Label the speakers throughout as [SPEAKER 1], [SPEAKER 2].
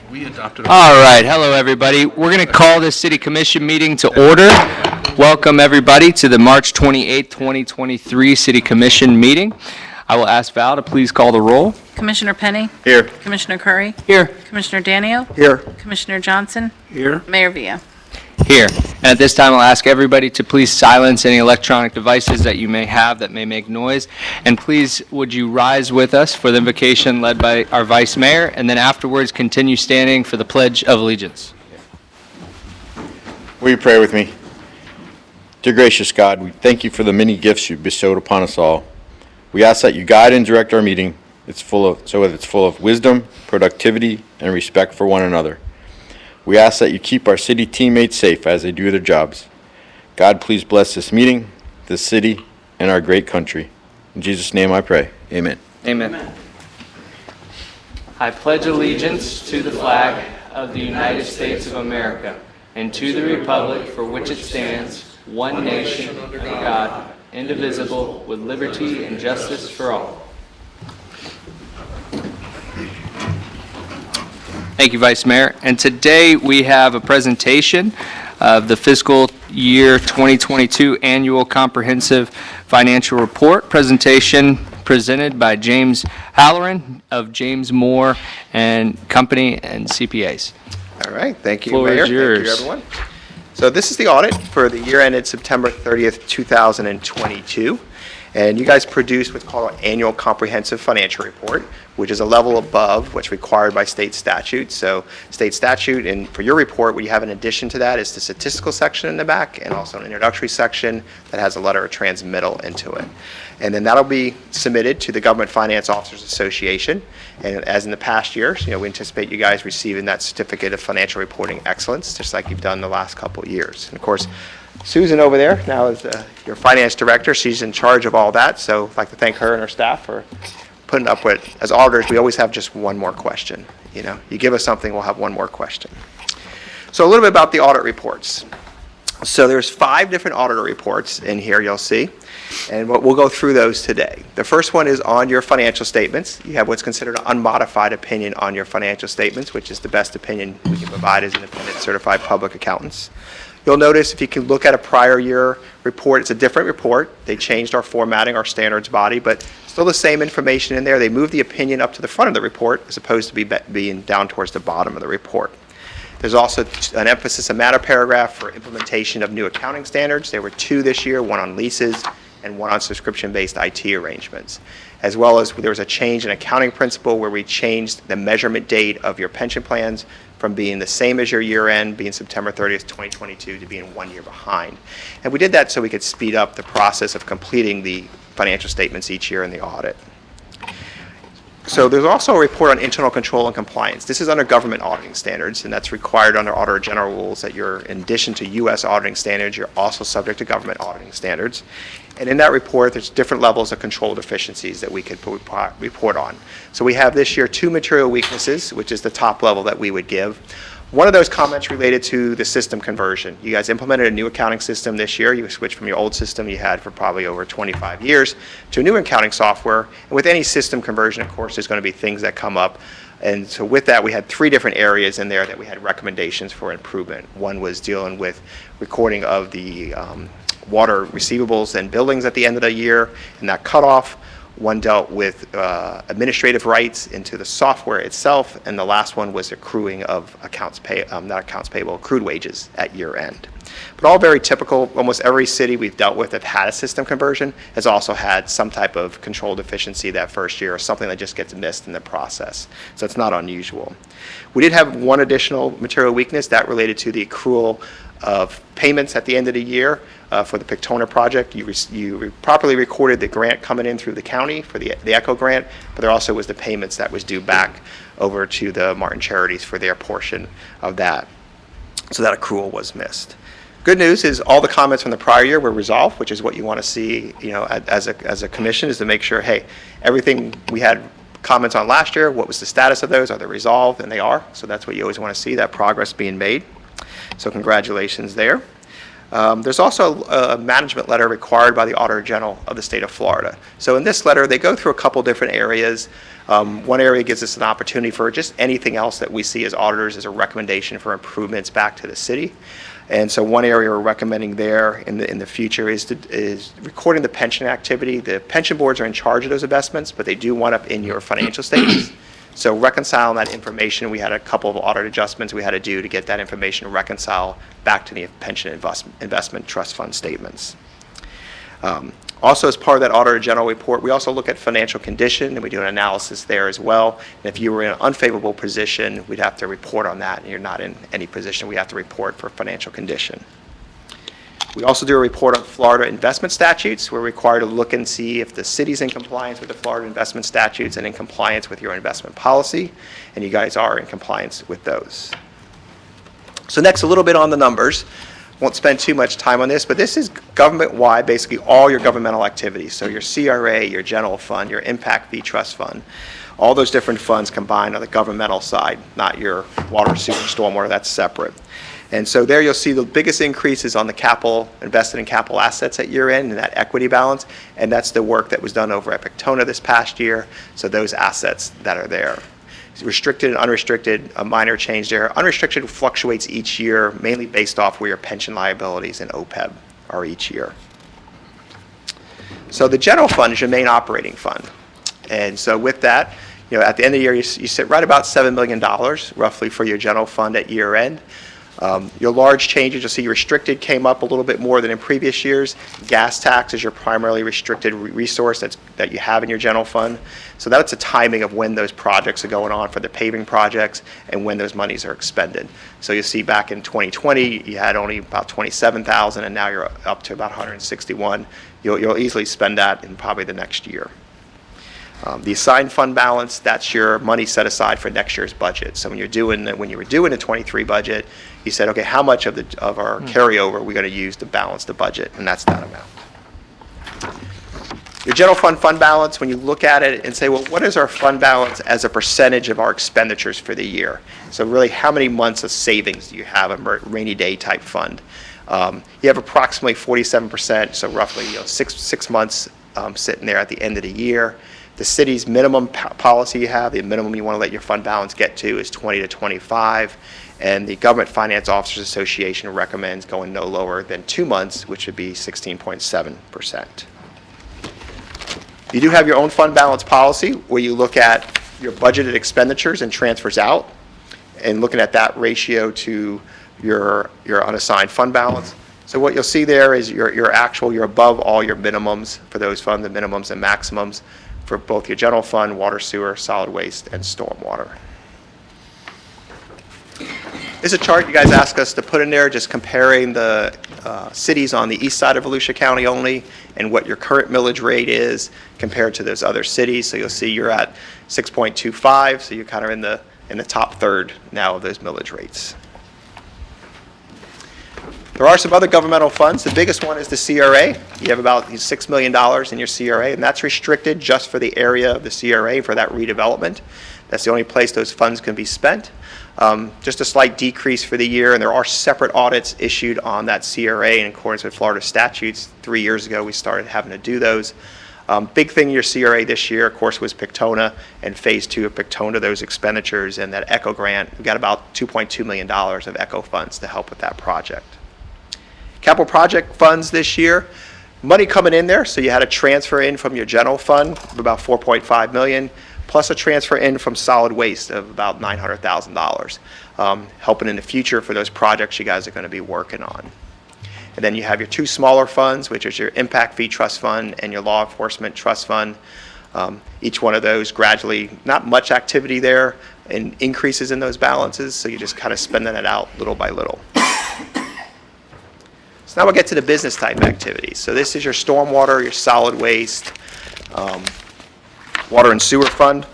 [SPEAKER 1] We adopted.
[SPEAKER 2] All right, hello everybody. We're going to call this City Commission meeting to order. Welcome everybody to the March 28, 2023 City Commission meeting. I will ask Val to please call the roll.
[SPEAKER 3] Commissioner Penny?
[SPEAKER 1] Here.
[SPEAKER 3] Commissioner Curry?
[SPEAKER 2] Here.
[SPEAKER 3] Commissioner Danio?
[SPEAKER 1] Here.
[SPEAKER 3] Commissioner Johnson?
[SPEAKER 1] Here.
[SPEAKER 3] Mayor Villa?
[SPEAKER 2] Here. And at this time, I'll ask everybody to please silence any electronic devices that you may have that may make noise. And please, would you rise with us for the invocation led by our Vice Mayor, and then afterwards continue standing for the Pledge of Allegiance.
[SPEAKER 4] Will you pray with me? Dear gracious God, we thank you for the many gifts you've bestowed upon us all. We ask that you guide and direct our meeting so that it's full of wisdom, productivity, and respect for one another. We ask that you keep our city teammates safe as they do their jobs. God, please bless this meeting, this city, and our great country. In Jesus' name I pray. Amen.
[SPEAKER 2] Amen. I pledge allegiance to the flag of the United States of America and to the republic for which it stands, one nation, under God, indivisible, with liberty and justice for all. Thank you, Vice Mayor. And today we have a presentation of the fiscal year 2022 Annual Comprehensive Financial Report presentation presented by James Halloran of James Moore and Company and CPAs.
[SPEAKER 5] All right, thank you,
[SPEAKER 2] Floor
[SPEAKER 5] Mayor.
[SPEAKER 2] is yours.
[SPEAKER 5] Thank you, everyone. So this is the audit for the year ended September 30th, 2022. And you guys produced what's called an annual comprehensive financial report, which is a level above what's required by state statute. So state statute, and for your report, what you have in addition to that is the statistical section in the back and also an introductory section that has a letter of transmittal into it. And then that'll be submitted to the Government Finance Officers Association. And as in the past years, we anticipate you guys receiving that certificate of financial reporting excellence, just like you've done the last couple of years. And of course, Susan over there now is your finance director. She's in charge of all that. So I'd like to thank her and her staff for putting up with, as auditors, we always have just one more question. You give us something, we'll have one more question. So a little bit about the audit reports. So there's 5 different auditor reports in here you'll see, and we'll go through those today. The first one is on your financial statements. You have what's considered an unmodified opinion on your financial statements, which is the best opinion we can provide as independent certified public accountants. You'll notice if you can look at a prior year report, it's a different report. They changed our formatting, our standards body, but still the same information in there. They moved the opinion up to the front of the report as opposed to being down towards the bottom of the report. There's also an emphasis and matter paragraph for implementation of new accounting standards. There were 2 this year, one on leases and one on subscription-based IT arrangements. As well as there was a change in accounting principle where we changed the measurement date of your pension plans from being the same as your year end, being September 30th, 2022, to being 1 year behind. And we did that so we could speed up the process of completing the financial statements each year in the audit. So there's also a report on internal control and compliance. This is under government auditing standards, and that's required under Auditor General rules that you're, in addition to U.S. auditing standards, you're also subject to government auditing standards. And in that report, there's different levels of control deficiencies that we could report on. So we have this year 2 material weaknesses, which is the top level that we would give. One of those comments related to the system conversion. You guys implemented a new accounting system this year. You switched from your old system you had for probably over 25 years to a new accounting software. And with any system conversion, of course, there's going to be things that come up. And so with that, we had 3 different areas in there that we had recommendations for improvement. One was dealing with recording of the water receivables and billings at the end of the year and that cutoff. One dealt with administrative rights into the software itself, and the last one was accruing of accrued wages at year end. But all very typical. Almost every city we've dealt with that had a system conversion has also had some type of control deficiency that first year, or something that just gets missed in the process. So it's not unusual. We did have one additional material weakness that related to the accrual of payments at the end of the year for the Pictona project. You properly recorded the grant coming in through the county for the ECHO grant, but there also was the payments that was due back over to the Martin Charities for their portion of that. So that accrual was missed. Good news is all the comments from the prior year were resolved, which is what you want to see, as a commission, is to make sure, hey, everything we had comments on last year, what was the status of those? Are they resolved? And they are. So that's what you always want to see, that progress being made. So congratulations there. There's also a management letter required by the Auditor General of the state of Florida. So in this letter, they go through a couple different areas. One area gives us an opportunity for just anything else that we see as auditors as a recommendation for improvements back to the city. And so one area we're recommending there in the future is recording the pension activity. The pension boards are in charge of those investments, but they do wind up in your financial statements. So reconciling that information, we had a couple of audit adjustments we had to do to get that information reconciled back to the pension investment trust fund statements. Also, as part of that Auditor General report, we also look at financial condition, and we do an analysis there as well. And if you were in an unfavorable position, we'd have to report on that, and you're not in any position, we have to report for financial condition. We also do a report on Florida investment statutes. We're required to look and see if the city's in compliance with the Florida investment statutes and in compliance with your investment policy, and you guys are in compliance with those. So next, a little bit on the numbers. Won't spend too much time on this, but this is government-wide, basically all your governmental activities. So your CRA, your general fund, your impact fee trust fund, all those different funds combined on the governmental side, not your water, sewer, stormwater, that's separate. And so there you'll see the biggest increases on the capital, invested in capital assets at year end and that equity balance, and that's the work that was done over at Pictona this past year, so those assets that are there. Restricted and unrestricted, a minor change there. Unrestricted fluctuates each year, mainly based off where your pension liabilities and OPEB are each year. So the general fund is your main operating fund. And so with that, at the end of the year, you sit right about $7 million, roughly, for your general fund at year end. Your large changes, you'll see restricted came up a little bit more than in previous years. Gas tax is your primarily restricted resource that you have in your general fund. So that's a timing of when those projects are going on for the paving projects and when those monies are expended. So you'll see back in 2020, you had only about $27,000, and now you're up to about $161,000. You'll easily spend that in probably the next year. The assigned fund balance, that's your money set aside for next year's budget. So when you were doing the 23 budget, you said, okay, how much of our carryover are we going to use to balance the budget? And that's that amount. Your general fund balance, when you look at it and say, well, what is our fund balance as a percentage of our expenditures for the year? So really, how many months of savings do you have in a rainy day type fund? You have approximately 47%, so roughly 6 months sitting there at the end of the year. The city's minimum policy you have, the minimum you want to let your fund balance get to is 20 to 25, and the Government Finance Officers Association recommends going no lower than 2 months, which would be 16.7%. You do have your own fund balance policy where you look at your budgeted expenditures and transfers out, and looking at that ratio to your unassigned fund balance. So what you'll see there is you're above all your minimums for those funds, the minimums and maximums, for both your general fund, water, sewer, solid waste, and stormwater. This is a chart you guys asked us to put in there, just comparing the cities on the east side of Volusia County only and what your current millage rate is compared to those other cities. So you'll see you're at 6.25, so you're kind of in the top third now of those millage rates. There are some other governmental funds. The biggest one is the CRA. You have about $6 million in your CRA, and that's restricted just for the area of the CRA for that redevelopment. That's the only place those funds can be spent. Just a slight decrease for the year, and there are separate audits issued on that CRA in accordance with Florida statutes. 3 years ago, we started having to do those. Big thing in your CRA this year, of course, was Pictona and Phase 2 of Pictona, those expenditures, and that ECHO grant. We got about $2.2 million of ECHO funds to help with that project. Capital project funds this year, money coming in there, so you had a transfer in from your general fund of about $4.5 million, plus a transfer in from solid waste of about $900,000, helping in the future for those projects you guys are going to be working on. And then you have your two smaller funds, which is your impact fee trust fund and your law enforcement trust fund. Each one of those gradually, not much activity there, and increases in those balances, so you're just kind of spending it out little by little. So now we'll get to the business type activities. So this is your stormwater, your solid waste, water and sewer fund.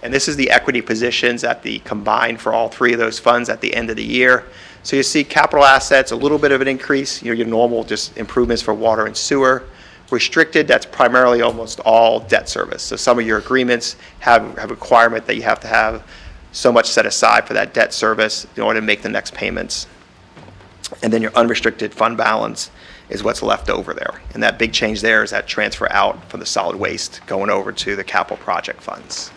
[SPEAKER 5] And this is the equity positions at the combined for all three of those funds at the end of the year. So you see capital assets, a little bit of an increase, your normal just improvements for water and sewer. Restricted, that's primarily almost all debt service. So some of your agreements have a requirement that you have to have so much set aside for that debt service in order to make the next payments. And then your unrestricted fund balance is what's left over there. And that big change there is that transfer out from the solid waste going over to the capital project funds.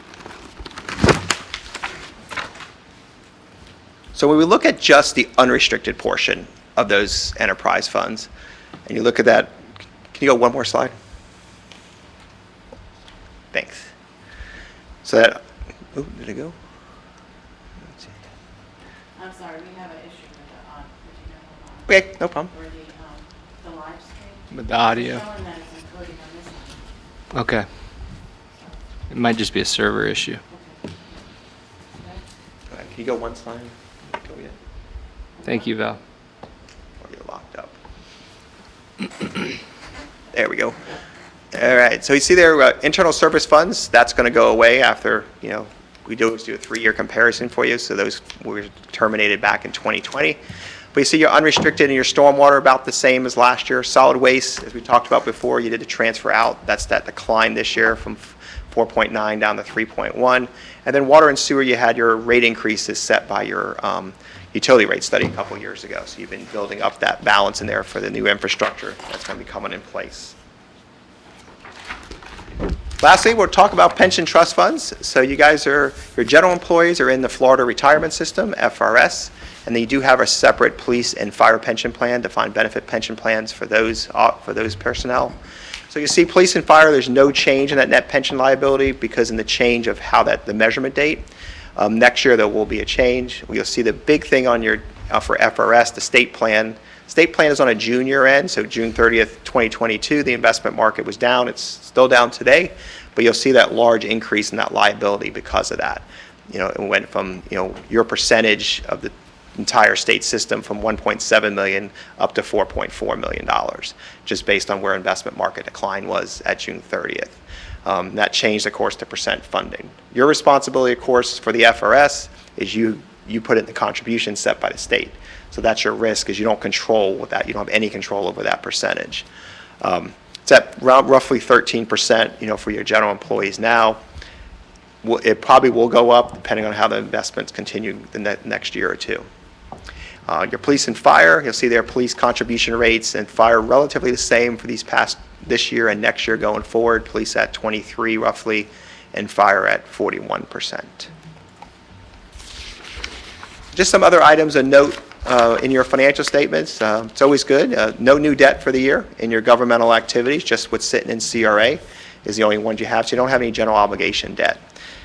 [SPEAKER 5] So when we look at just the unrestricted portion of those enterprise funds, and you look at that, can you go one more slide? Thanks. So that, oh, did it go? Let's see.
[SPEAKER 1] I'm sorry, we have an issue with the,
[SPEAKER 5] Okay, no problem.
[SPEAKER 1] or the live stream.
[SPEAKER 2] With the audio.
[SPEAKER 1] Showing that it's encoding on this one.
[SPEAKER 2] Okay. It might just be a server issue.
[SPEAKER 5] All right, can you go one slide? Go yet?
[SPEAKER 2] Thank you, Val.
[SPEAKER 5] Or you're locked up. There we go. All right, so you see there, internal service funds, that's going to go away after, we do a 3-year comparison for you, so those were terminated back in 2020. But you see your unrestricted and your stormwater about the same as last year. Solid waste, as we talked about before, you did the transfer out. That's that decline this year from 4.9 down to 3.1. And then water and sewer, you had your rate increases set by your utility rate study a couple years ago. So you've been building up that balance in there for the new infrastructure that's going to be coming in place. Lastly, we'll talk about pension trust funds. So you guys your general employees are in the Florida retirement system, FRS, and then you do have a separate police and fire pension plan, defined benefit pension plans for those personnel. So you see police and fire, there's no change in that net pension liability because in the change of how the measurement date. Next year there will be a change. You'll see the big thing on your for FRS, the state plan. State plan is on a June year end, so June 30th, 2022, the investment market was down. It's still down today, but you'll see that large increase in that liability because of that. It went from, your percentage of the entire state system from 1.7 million up to $4.4 million, just based on where investment market decline was at June 30th. That changed, of course, to percent funding. Your responsibility, of course, for the FRS is you put it in the contribution set by the state. So that's your risk, is you don't control that. You don't have any control over that percentage. It's at roughly 13%, for your general employees now. It probably will go up depending on how the investments continue the next year or two. Your police and fire, you'll see their police contribution rates and fire relatively the same for this year and next year going forward. Police at 23 roughly, and fire at 41%. Just some other items of note in your financial statements. It's always good. No new debt for the year in your governmental activities, just what's sitting in CRA is the only ones you have. So you don't have any general obligation debt.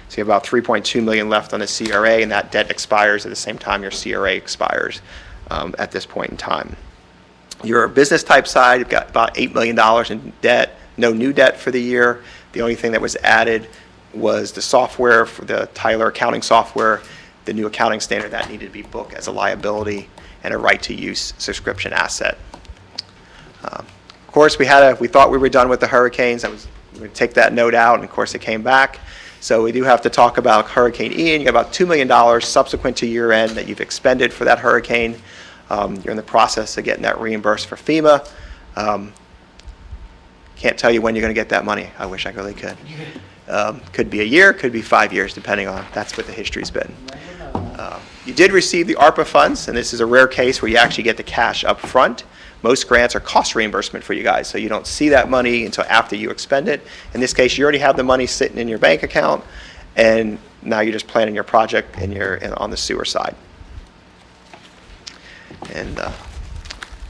[SPEAKER 5] So you have about $3.2 million left on the CRA, and that debt expires at the same time your CRA expires at this point in time. Your business type side, you've got about $8 million in debt, no new debt for the year. The only thing that was added was the software for the Tyler accounting software, the new accounting standard that needed to be booked as a liability and a right-to-use subscription asset. Of course, we thought we were done with the hurricanes. We would take that note out, and of course it came back. So we do have to talk about Hurricane Ian. You got about $2 million subsequent to year end that you've expended for that hurricane. You're in the process of getting that reimbursed for FEMA. Can't tell you when you're going to get that money. I wish I really could. Could be a year, could be 5 years, depending on, that's what the history's been. You did receive the ARPA funds, and this is a rare case where you actually get the cash up front. Most grants are cost reimbursement for you guys, so you don't see that money until after you expend it. In this case, you already have the money sitting in your bank account, and now you're just planning your project on the sewer side. And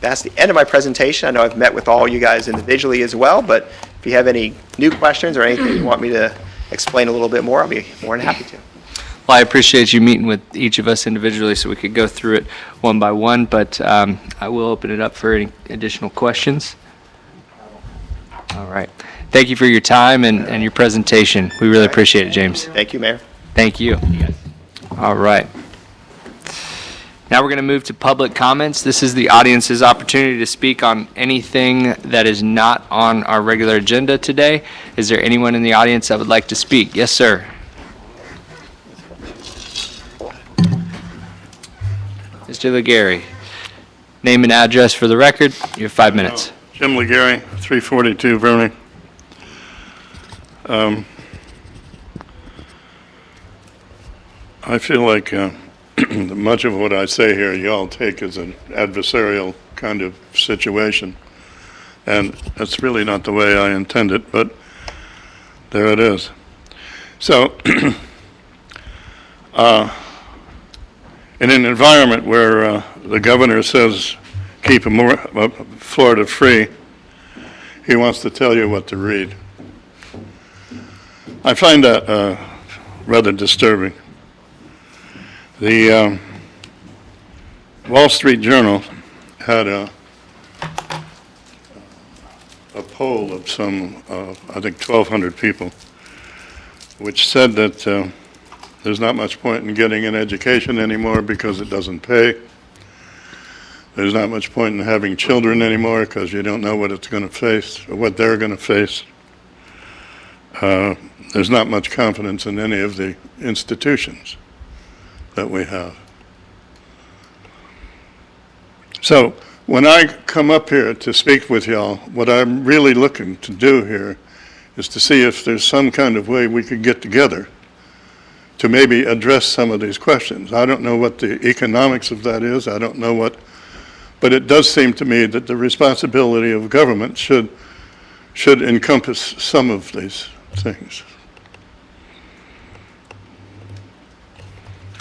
[SPEAKER 5] that's the end of my presentation. I know I've met with all you guys individually as well, but if you have any new questions or anything you want me to explain a little bit more, I'll be more than happy to.
[SPEAKER 2] Well, I appreciate you meeting with each of us individually so we could go through it one by one, but I will open it up for any additional questions. All right. Thank you for your time and your presentation. We really appreciate it, James.
[SPEAKER 5] Thank you, Mayor.
[SPEAKER 2] Thank you. All right. Now we're going to move to public comments. This is the audience's opportunity to speak on anything that is not on our regular agenda today. Is there anyone in the audience that would like to speak? Yes, sir. Mr. Legary, name and address for the record. You have 5 minutes.
[SPEAKER 6] Jim Legary, 342 Verney. I feel like much of what I say here, y'all take as an adversarial kind of situation. And that's really not the way I intend it, but there it is. So, in an environment where the governor says keep Florida free, he wants to tell you what to read. I find that rather disturbing. The Wall Street Journal had a poll of some, I think, 1,200 people, which said that there's not much point in getting an education anymore because it doesn't pay. There's not much point in having children anymore because you don't know what it's going to face or what they're going to face. There's not much confidence in any of the institutions that we have. So when I come up here to speak with y'all, what I'm really looking to do here is to see if there's some kind of way we could get together to maybe address some of these questions. I don't know what the economics of that is. I don't know what, but it does seem to me that the responsibility of government should encompass some of these things.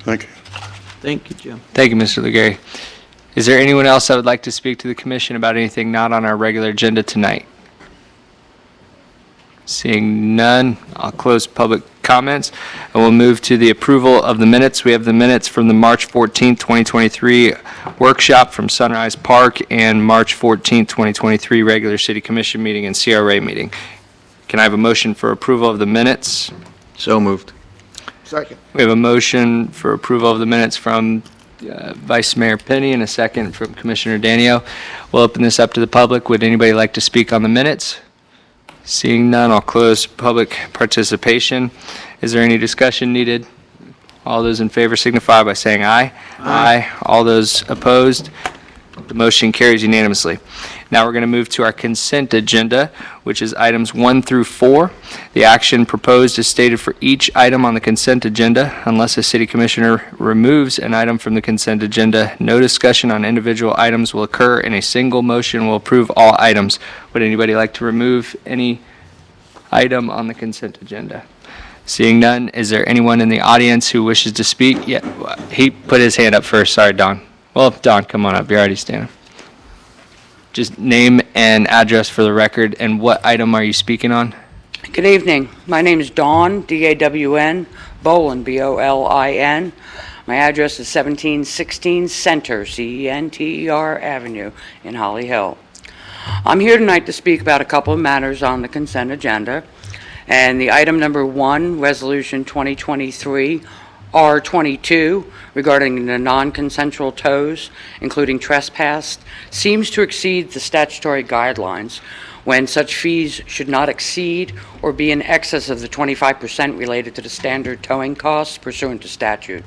[SPEAKER 6] Thank you.
[SPEAKER 7] Thank you, Jim.
[SPEAKER 2] Thank you, Mr. Legary. Is there anyone else that would like to speak to the commission about anything not on our regular agenda tonight? Seeing none, I'll close public comments, and we'll move to the approval of the minutes. We have the minutes from the March 14th, 2023 workshop from Sunrise Park and March 14th, 2023 regular city commission meeting and CRA meeting. Can I have a motion for approval of the minutes?
[SPEAKER 7] So moved.
[SPEAKER 5] Second.
[SPEAKER 2] We have a motion for approval of the minutes from Vice Mayor Penny and a second from Commissioner Danio. We'll open this up to the public. Would anybody like to speak on the minutes? Seeing none, I'll close public participation. Is there any discussion needed? All those in favor signify by saying aye. Aye. All those opposed? The motion carries unanimously. Now we're going to move to our consent agenda, which is items 1 through 4. The action proposed is stated for each item on the consent agenda. Unless a city commissioner removes an item from the consent agenda, no discussion on individual items will occur, and a single motion will approve all items. Would anybody like to remove any item on the consent agenda? Seeing none, is there anyone in the audience who wishes to speak? Yeah, he put his hand up first. Sorry, Don. Well, Don, come on up. You're already standing. Just name and address for the record, and what item are you speaking on?
[SPEAKER 8] Good evening. My name is Dawn, D-A-W-N, Bolin, B-O-L-I-N. My address is 1716 Center, C-E-N-T-E-R Avenue in Holly Hill. I'm here tonight to speak about a couple of matters on the consent agenda. And the item number 1, Resolution 2023 R22, regarding the non-consensual tows, including trespass, seems to exceed the statutory guidelines when such fees should not exceed or be in excess of the 25% related to the standard towing costs pursuant to statute.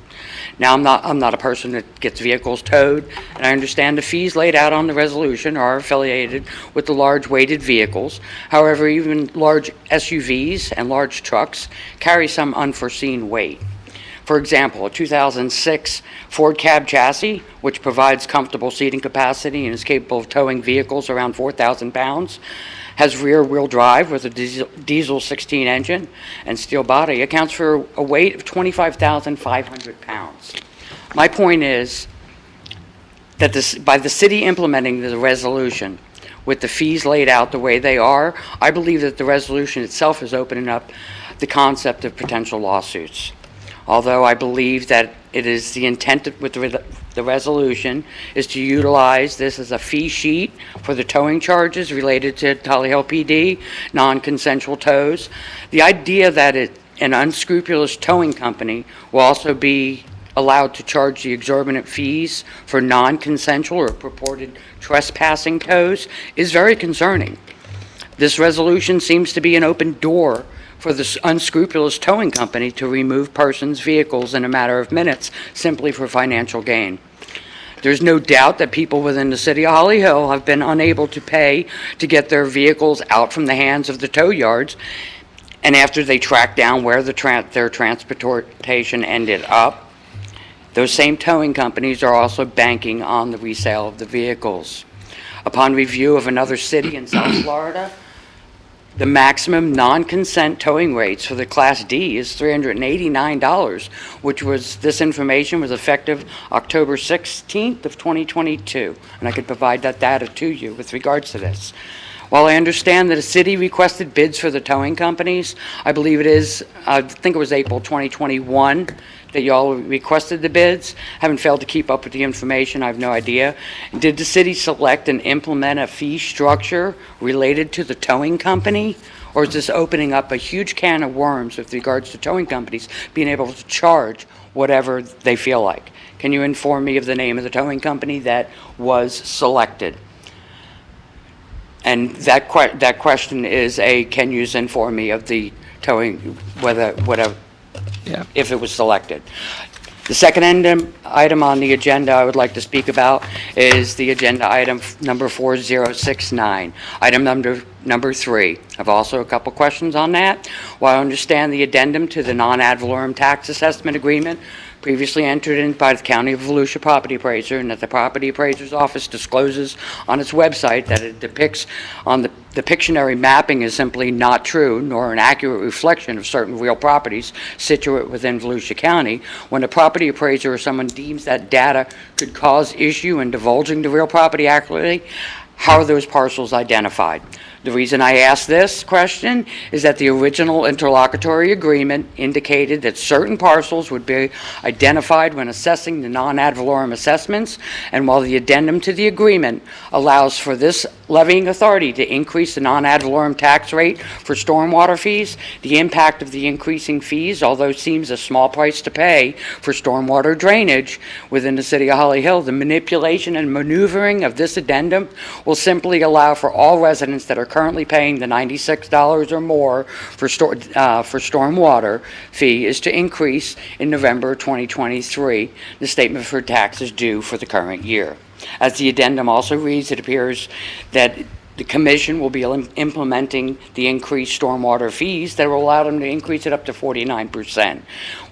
[SPEAKER 8] Now, I'm not a person that gets vehicles towed, and I understand the fees laid out on the resolution are affiliated with the large weighted vehicles. However, even large SUVs and large trucks carry some unforeseen weight. For example, a 2006 Ford cab chassis, which provides comfortable seating capacity and is capable of towing vehicles around 4,000 pounds, has rear-wheel drive with a diesel 16 engine and steel body, accounts for a weight of 25,500 pounds. My point is that by the city implementing the resolution with the fees laid out the way they are, I believe that the resolution itself is opening up the concept of potential lawsuits. Although I believe that it is the intent with the resolution is to utilize this as a fee sheet for the towing charges related to Holly Hill PD, non-consensual tows. The idea that an unscrupulous towing company will also be allowed to charge the exorbitant fees for non-consensual or purported trespassing tows is very concerning. This resolution seems to be an open door for the unscrupulous towing company to remove persons' vehicles in a matter of minutes simply for financial gain. There's no doubt that people within the city of Holly Hill have been unable to pay to get their vehicles out from the hands of the tow yards, and after they track down where their transportation ended up, Those same towing companies are also banking on the resale of the vehicles. Upon review of another city in South Florida, the maximum non-consent towing rates for the Class D is $389, this information was effective October 16th of 2022, and I could provide that data to you with regards to this. While I understand that a city requested bids for the towing companies, I think it was April 2021 that y'all requested the bids. Haven't failed to keep up with the information, I have no idea. Did the city select and implement a fee structure related to the towing company? Or is this opening up a huge can of worms with regards to towing companies being able to charge whatever they feel like? Can you inform me of the name of the towing company that was selected? And that question is can you inform me of the towing, if it was selected? The second item on the agenda I would like to speak about is the agenda item number 4069. Item number 3. I have also a couple questions on that. While I understand the addendum to the non-ad valorem tax assessment agreement previously entered in by the County of Volusia property appraiser, and that the property appraiser's office discloses on its website that it depicts on the Pictionary mapping is simply not true, nor an accurate reflection of certain real properties situate within Volusia County. When a property appraiser or someone deems that data could cause issue in divulging the real property accurately, how are those parcels identified? The reason I ask this question is that the original interlocutory agreement indicated that certain parcels would be identified when assessing the non-ad valorem assessments, and while the addendum to the agreement allows for this levying authority to increase the non-ad valorem tax rate for stormwater fees, the impact of the increasing fees, although seems a small price to pay for stormwater drainage within the city of Holly Hill, the manipulation and maneuvering of this addendum will simply allow for all residents that are currently paying the $96 or more for stormwater fee is to increase in November 2023 the statement for taxes due for the current year. As the addendum also reads, it appears that the commission will be implementing the increased stormwater fees that will allow them to increase it up to 49%.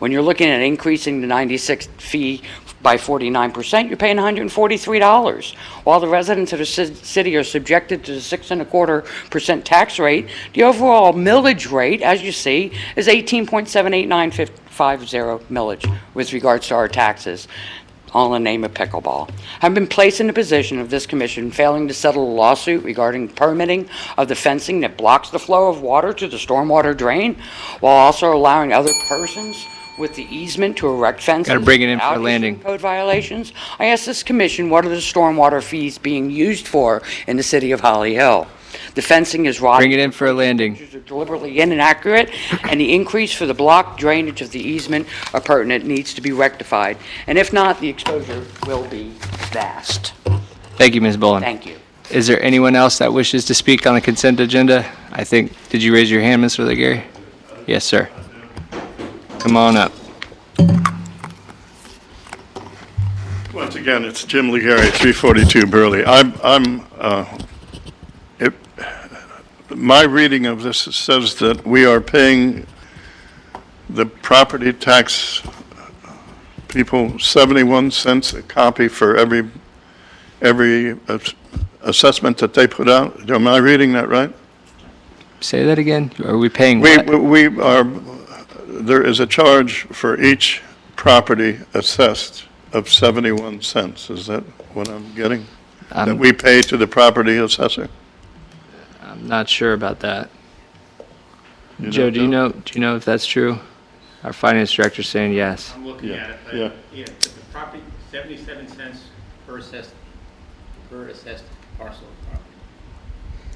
[SPEAKER 8] When you're looking at increasing the 96 fee by 49%, you're paying $143. While the residents of the city are subjected to the 6.25% tax rate, the overall millage rate, as you see, is 18.78950 millage with regards to our taxes, all in the name of pickleball. I've been placed in the position of this commission failing to settle a lawsuit regarding permitting of the fencing that blocks the flow of water to the stormwater drain, while also allowing other persons with the easement to erect fences.
[SPEAKER 2] Gotta bring it in for
[SPEAKER 8] without
[SPEAKER 2] a landing.
[SPEAKER 8] issuing code violations. I asked this commission, what are the stormwater fees being used for in the city of Holly Hill? The fencing is rotting.
[SPEAKER 2] Bring it in for a landing.
[SPEAKER 8] Pictures are deliberately inaccurate, and the increase for the block drainage of the easement are pertinent, needs to be rectified. And if not, the exposure will be vast.
[SPEAKER 2] Thank you, Ms. Bullen.
[SPEAKER 8] Thank you.
[SPEAKER 2] Is there anyone else that wishes to speak on the consent agenda? Did you raise your hand, Mr. Legary? Yes, sir. Come on up.
[SPEAKER 6] Once again, it's Jim Legary, 342 Burley. My reading of this says that we are paying the property tax people 71 cents a copy for every assessment that they put out. Am I reading that right?
[SPEAKER 2] Say that again. Are we paying what?
[SPEAKER 6] There is a charge for each property assessed of 71 cents. Is that what I'm getting? That we pay to the property assessor?
[SPEAKER 2] I'm not sure about that.
[SPEAKER 6] You
[SPEAKER 2] Joe,
[SPEAKER 6] don't know?
[SPEAKER 2] do you know if that's true? Our finance director's saying yes.
[SPEAKER 9] I'm looking
[SPEAKER 6] Yeah,
[SPEAKER 9] at it.
[SPEAKER 6] yeah.
[SPEAKER 9] Yeah, the property, 77 cents per assessed parcel of property.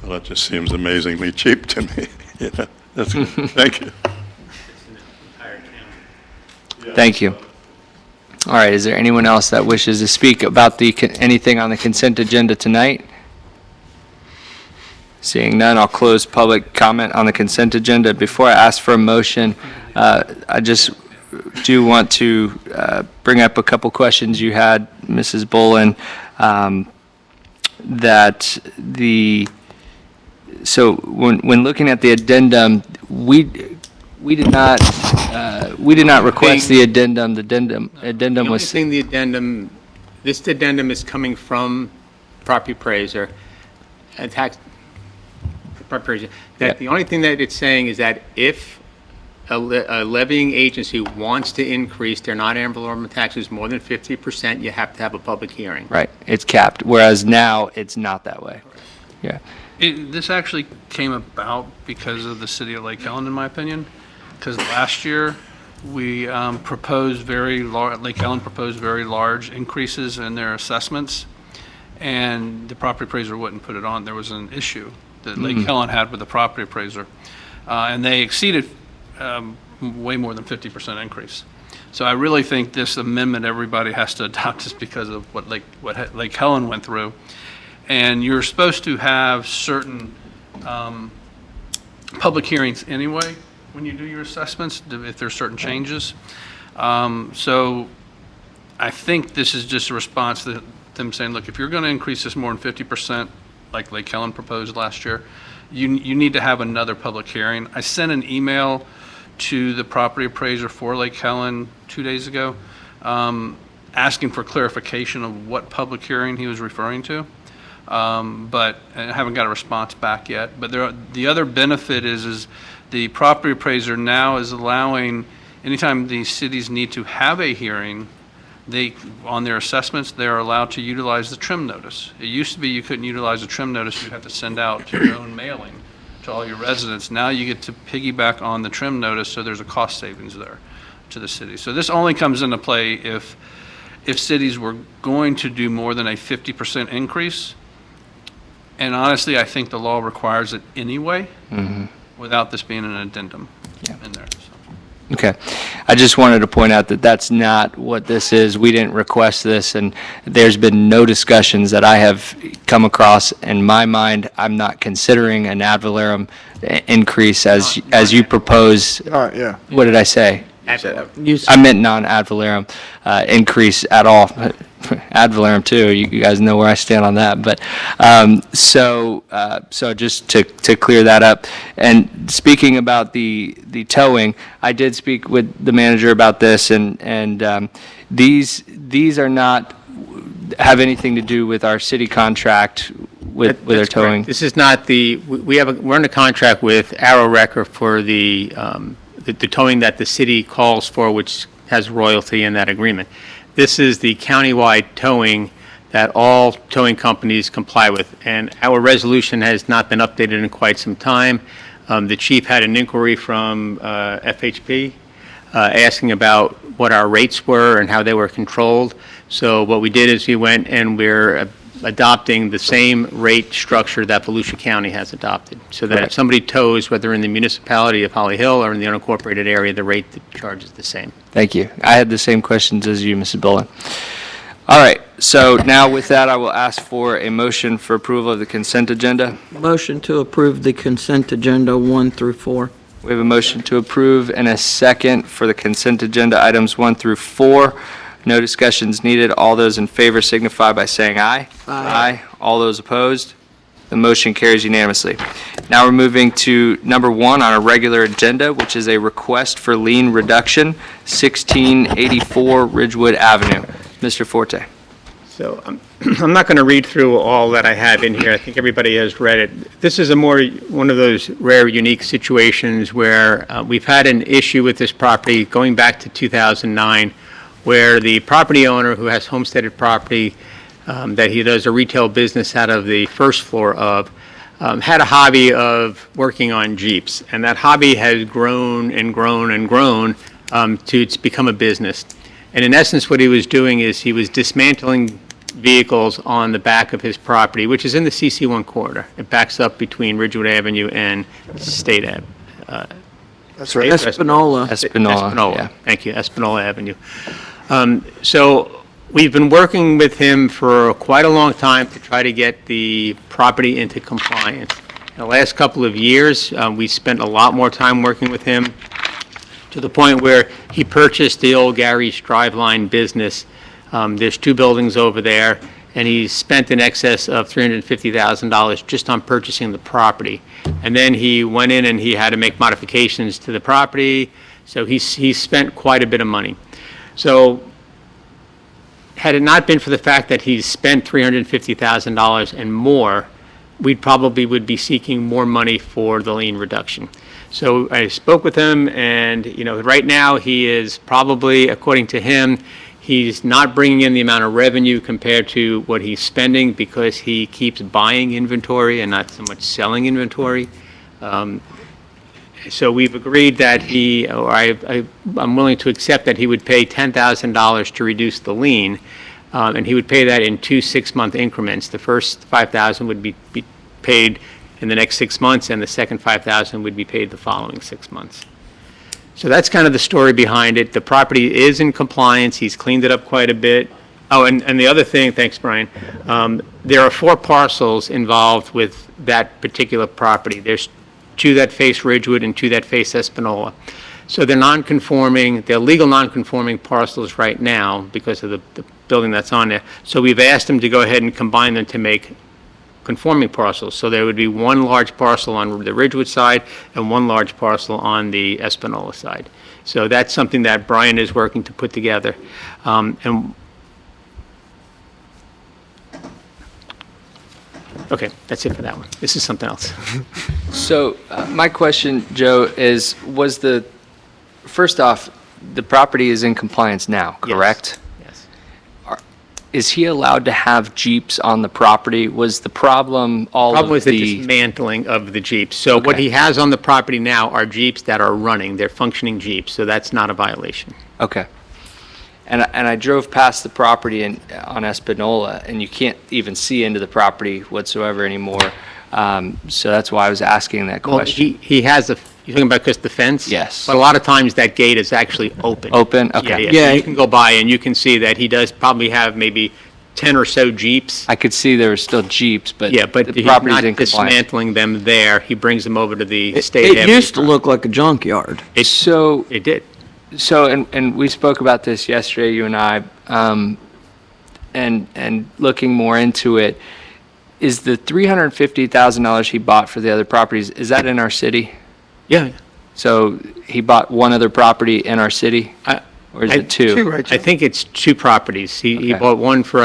[SPEAKER 6] Well, that just seems amazingly cheap to me. Yeah, that's good. Thank you.
[SPEAKER 9] It's in the entire county.
[SPEAKER 2] Thank you. All right, is there anyone else that wishes to speak about anything on the consent agenda tonight? Seeing none, I'll close public comment on the consent agenda. Before I ask for a motion, I just do want to bring up a couple questions you had, Mrs. Bullen, so when looking at the addendum, We did not request the addendum. The addendum
[SPEAKER 9] The only
[SPEAKER 2] was,
[SPEAKER 9] thing this addendum is coming from property appraiser, property appraiser, that the only thing that it's saying is that if a levying agency wants to increase their non-ad valorem taxes more than 50%, you have to have a public hearing.
[SPEAKER 2] right, it's capped, whereas now it's not that way. Yeah.
[SPEAKER 10] This actually came about because of the city of Lake Helen, in my opinion, because last year, we proposed Lake Helen proposed very large increases in their assessments, and the property appraiser wouldn't put it on. There was an issue that Lake Helen had with the property appraiser, and they exceeded way more than 50% increase. So I really think this amendment, everybody has to adopt just because of what Lake Helen went through. And you're supposed to have certain public hearings anyway when you do your assessments, if there's certain changes. So I think this is just a response to them saying, look, if you're going to increase this more than 50%, like Lake Helen proposed last year, you need to have another public hearing. I sent an email to the property appraiser for Lake Helen 2 days ago, asking for clarification of what public hearing he was referring to. But I haven't got a response back yet. But the other benefit is the property appraiser now is allowing, anytime the cities need to have a hearing, on their assessments, they're allowed to utilize the trim notice. It used to be you couldn't utilize a trim notice, you'd have to send out to your own mailing to all your residents. Now you get to piggyback on the trim notice, so there's a cost savings there to the city. So this only comes into play if cities were going to do more than a 50% increase. And honestly, I think the law requires it anyway, without this being an addendum in there. So.
[SPEAKER 2] Okay. I just wanted to point out that that's not what this is. We didn't request this, and there's been no discussions that I have come across. In my mind, I'm not considering an ad valorem increase as you propose.
[SPEAKER 11] Yeah.
[SPEAKER 2] What did I say?
[SPEAKER 7] You
[SPEAKER 2] I meant non-ad valorem increase at all. Ad valorem too. You guys know where I stand on that. But so just to clear that up. And speaking about the towing, I did speak with the manager about this, and these are not have anything to do with our city contract with our
[SPEAKER 9] That's
[SPEAKER 2] towing.
[SPEAKER 9] correct. This is not we're under contract with Arrow Wrecker for the towing that the city calls for, which has royalty in that agreement. This is the countywide towing that all towing companies comply with, and our resolution has not been updated in quite some time. The chief had an inquiry from FHP asking about what our rates were and how they were controlled. So what we did is we went and we're adopting the same rate structure that Volusia County has adopted, so that if somebody tows, whether in the municipality of Holly Hill or in the unincorporated area, the rate charge is the same.
[SPEAKER 2] Thank you. I had the same questions as you, Mrs. Bullen. All right, so now with that, I will ask for a motion for approval of the consent agenda.
[SPEAKER 7] Motion to approve the consent agenda 1 through 4.
[SPEAKER 2] We have a motion to approve and a second for the consent agenda items 1 through 4. No discussions needed. All those in favor signify by saying aye. Aye. All those opposed? The motion carries unanimously. Now we're moving to number 1 on our regular agenda, which is a request for lien reduction, 1684 Ridgewood Avenue. Mr. Forte.
[SPEAKER 9] So I'm not going to read through all that I have in here. I think everybody has read it. This is one of those rare, unique situations where we've had an issue with this property going back to 2009, where the property owner who has homesteaded property that he does a retail business out of the first floor of had a hobby of working on Jeeps. And that hobby has grown and grown and grown to it's become a business. And in essence, what he was doing is he was dismantling vehicles on the back of his property, which is in the CC1 corridor. It backs up between Ridgewood Avenue and State Ave.
[SPEAKER 11] That's right.
[SPEAKER 7] Espanola.
[SPEAKER 2] Espanola, yeah.
[SPEAKER 9] Thank you, Espanola Avenue. So we've been working with him for quite a long time to try to get the property into compliance. In the last couple of years, we spent a lot more time working with him, to the point where he purchased the old Gary's Driveline business. There's 2 buildings over there, and he spent in excess of $350,000 just on purchasing the property. And then he went in and he had to make modifications to the property, so he spent quite a bit of money. So had it not been for the fact that he's spent $350,000 and more, we probably would be seeking more money for the lien reduction. So I spoke with him, and, right now, he is probably, according to him, he's not bringing in the amount of revenue compared to what he's spending because he keeps buying inventory and not so much selling inventory. So we've agreed that I'm willing to accept that he would pay $10,000 to reduce the lien, and he would pay that in 2 6-month increments. The first $5,000 would be paid in the next 6 months, and the second $5,000 would be paid the following 6 months. So that's kind of the story behind it. The property is in compliance. He's cleaned it up quite a bit. Oh, and the other thing, thanks, Brian, there are 4 parcels involved with that particular property. There's 2 that face Ridgewood and 2 that face Espanola. So they're non-conforming, they're legal non-conforming parcels right now because of the building that's on there. So we've asked them to go ahead and combine them to make conforming parcels. So there would be 1 large parcel on the Ridgewood side and 1 large parcel on the Espanola side. So that's something that Brian is working to put together. Okay, that's it for that one. This is something else.
[SPEAKER 2] So my question, Joe, is first off, the property is in compliance now, correct?
[SPEAKER 9] Yes.
[SPEAKER 2] Is he allowed to have Jeeps on the property? Was the problem
[SPEAKER 9] Problem is the dismantling of the Jeeps. So what
[SPEAKER 2] Okay.
[SPEAKER 9] he has on the property now are Jeeps that are running. They're functioning Jeeps, so that's not a violation.
[SPEAKER 2] Okay. And I drove past the property on Espanola, and you can't even see into the property whatsoever anymore. So that's why I was asking that
[SPEAKER 9] Well,
[SPEAKER 2] question.
[SPEAKER 9] he has you're talking about just the fence?
[SPEAKER 2] Yes.
[SPEAKER 9] But a lot of times that gate is actually open.
[SPEAKER 2] Open? Okay.
[SPEAKER 9] Yeah.
[SPEAKER 7] Yeah.
[SPEAKER 9] So you can go by and you can see that he does probably have maybe 10 or so Jeeps.
[SPEAKER 2] I could see there were still Jeeps, but
[SPEAKER 9] Yeah, but
[SPEAKER 2] the
[SPEAKER 9] he's
[SPEAKER 2] property's
[SPEAKER 9] not
[SPEAKER 2] in compliance.
[SPEAKER 9] dismantling them there. He brings them over to the state.
[SPEAKER 7] It
[SPEAKER 9] avenue
[SPEAKER 7] used to
[SPEAKER 9] front.
[SPEAKER 7] look like a junkyard.
[SPEAKER 2] So,
[SPEAKER 9] It did.
[SPEAKER 2] and we spoke about this yesterday, you and I, and looking more into it, is the $350,000 he bought for the other properties, is that in our city?
[SPEAKER 9] Yeah.
[SPEAKER 2] So he bought one other property in our city? Or is it 2?
[SPEAKER 11] right,
[SPEAKER 9] I think it's 2 properties. He
[SPEAKER 2] Okay.
[SPEAKER 9] bought one for,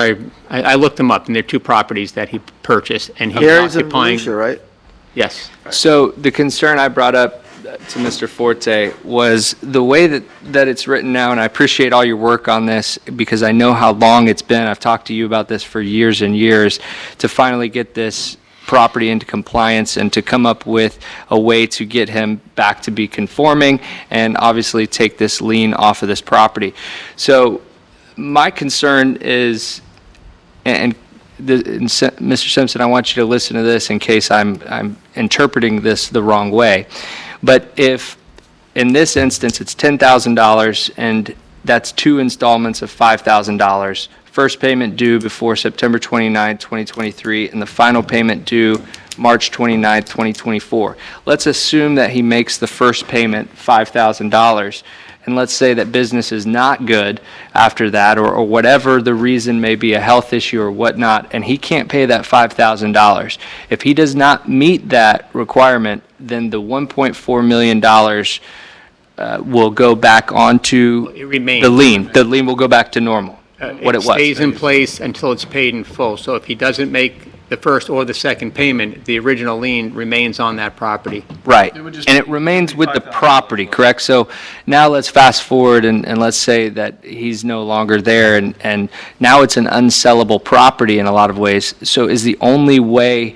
[SPEAKER 9] I looked them up, and they're 2 properties that he purchased, and he's
[SPEAKER 11] Gary's and
[SPEAKER 9] occupying.
[SPEAKER 11] Volusia, right?
[SPEAKER 9] Yes.
[SPEAKER 2] So the concern I brought up to Mr. Forte was the way that it's written now, and I appreciate all your work on this because I know how long it's been. I've talked to you about this for years and years to finally get this property into compliance and to come up with a way to get him back to be conforming and obviously take this lien off of this property. So my concern is, and Mr. Simpson, I want you to listen to this in case I'm interpreting this the wrong way. But if, in this instance, it's $10,000 and that's 2 installments of $5,000, first payment due before September 29, 2023, and the final payment due March 29, 2024. Let's assume that he makes the first payment, $5,000, and let's say that business is not good after that, or whatever the reason may be, a health issue or whatnot, and he can't pay that $5,000. If he does not meet that requirement, then the $1.4 million will go back onto
[SPEAKER 9] It remains.
[SPEAKER 2] the lien. The lien will go back to normal, what it was.
[SPEAKER 9] stays in place until it's paid in full. So if he doesn't make the first or the second payment, the original lien remains on that property.
[SPEAKER 2] Right,
[SPEAKER 10] It would just
[SPEAKER 2] and
[SPEAKER 10] be
[SPEAKER 2] it remains with the
[SPEAKER 10] $55,000.
[SPEAKER 2] property, correct? So now let's fast forward and let's say that he's no longer there and now it's an unsellable property in a lot of ways. So is the only way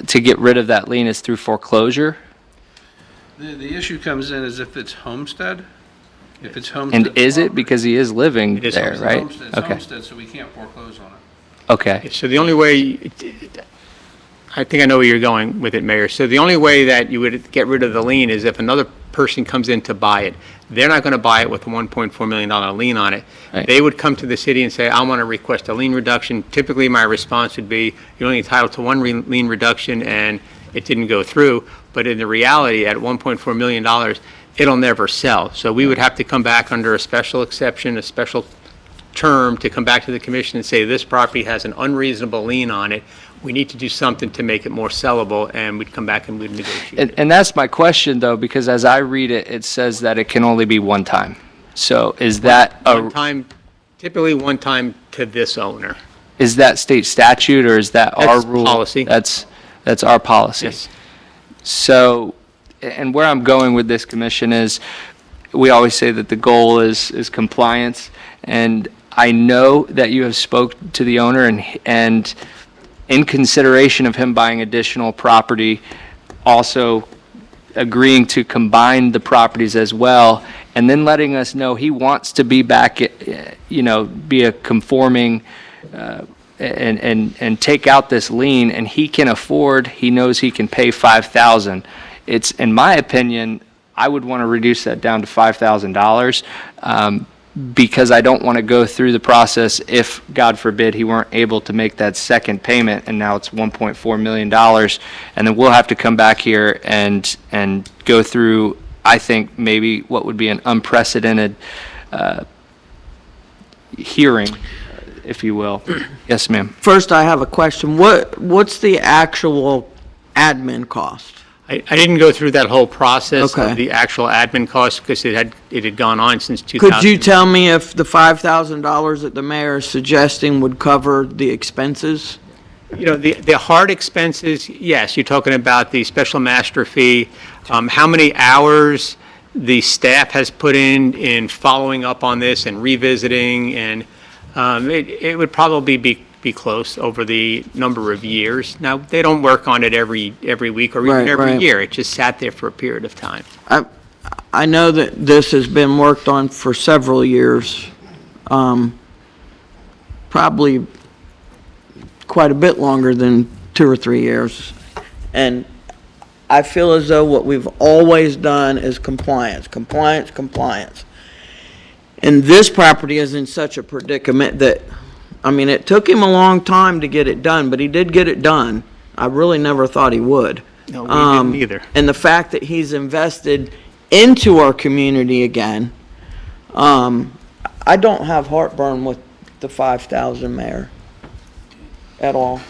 [SPEAKER 2] to get rid of that lien is through foreclosure?
[SPEAKER 10] The issue comes in is if it's homestead, if it's homestead.
[SPEAKER 2] And is it?
[SPEAKER 10] property.
[SPEAKER 2] Because he is living
[SPEAKER 9] It is
[SPEAKER 2] there,
[SPEAKER 9] homestead.
[SPEAKER 2] right?
[SPEAKER 10] Homestead, it's
[SPEAKER 2] Okay,
[SPEAKER 10] homestead, so we can't foreclose on it.
[SPEAKER 2] okay.
[SPEAKER 9] So the only way, I think I know where you're going with it, Mayor. So the only way that you would get rid of the lien is if another person comes in to buy it. They're not going to buy it with a $1.4 million lien on it.
[SPEAKER 2] Right.
[SPEAKER 9] They would come to the city and say, I want to request a lien reduction. Typically, my response would be, you're only entitled to one lien reduction, and it didn't go through. But in the reality, at $1.4 million, it'll never sell. So we would have to come back under a special exception, a special term to come back to the commission and say, this property has an unreasonable lien on it. we need to do something to make it more sellable, and we'd come back and we'd negotiate.
[SPEAKER 2] And that's my question, though, because as I read it, it says that it can only be one time. So is that
[SPEAKER 9] One time, typically one time to this owner.
[SPEAKER 2] is that state statute, or is that our
[SPEAKER 9] That's
[SPEAKER 2] rule?
[SPEAKER 9] policy.
[SPEAKER 2] That's our policy.
[SPEAKER 9] Yes.
[SPEAKER 2] So, and where I'm going with this, Commission, is we always say that the goal is compliance, and I know that you have spoke to the owner, and in consideration of him buying additional property, also agreeing to combine the properties as well, and then letting us know he wants to be back, be a conforming, and take out this lien, and he can afford, he knows he can pay $5,000. It's, in my opinion, I would want to reduce that down to $5,000, because I don't want to go through the process if, God forbid, he weren't able to make that second payment, and now it's $1.4 million, and then we'll have to come back here and go through, I think, maybe what would be an unprecedented hearing, if you will. Yes, ma'am.
[SPEAKER 7] First, I have a question. What's the actual admin cost?
[SPEAKER 9] I didn't go through that whole process
[SPEAKER 7] Okay.
[SPEAKER 9] of the actual admin costs because it had gone on since 2000.
[SPEAKER 7] Could you tell me if the $5,000 that the mayor is suggesting would cover the expenses?
[SPEAKER 9] You know, the hard expenses, yes, you're talking about the special master fee, how many hours the staff has put in following up on this and revisiting, and it would probably be close over the number of years. Now, they don't work on it every week or even
[SPEAKER 7] Right,
[SPEAKER 9] every
[SPEAKER 7] right.
[SPEAKER 9] year. It just sat there for a period of time.
[SPEAKER 7] I know that this has been worked on for several years, probably quite a bit longer than 2 or 3 years. And I feel as though what we've always done is compliance, compliance, compliance. And this property is in such a predicament that, I mean, it took him a long time to get it done, but he did get it done. I really never thought he would.
[SPEAKER 9] No, we didn't either.
[SPEAKER 7] And the fact that he's invested into our community again, I don't have heartburn with the 5,000, Mayor, at all.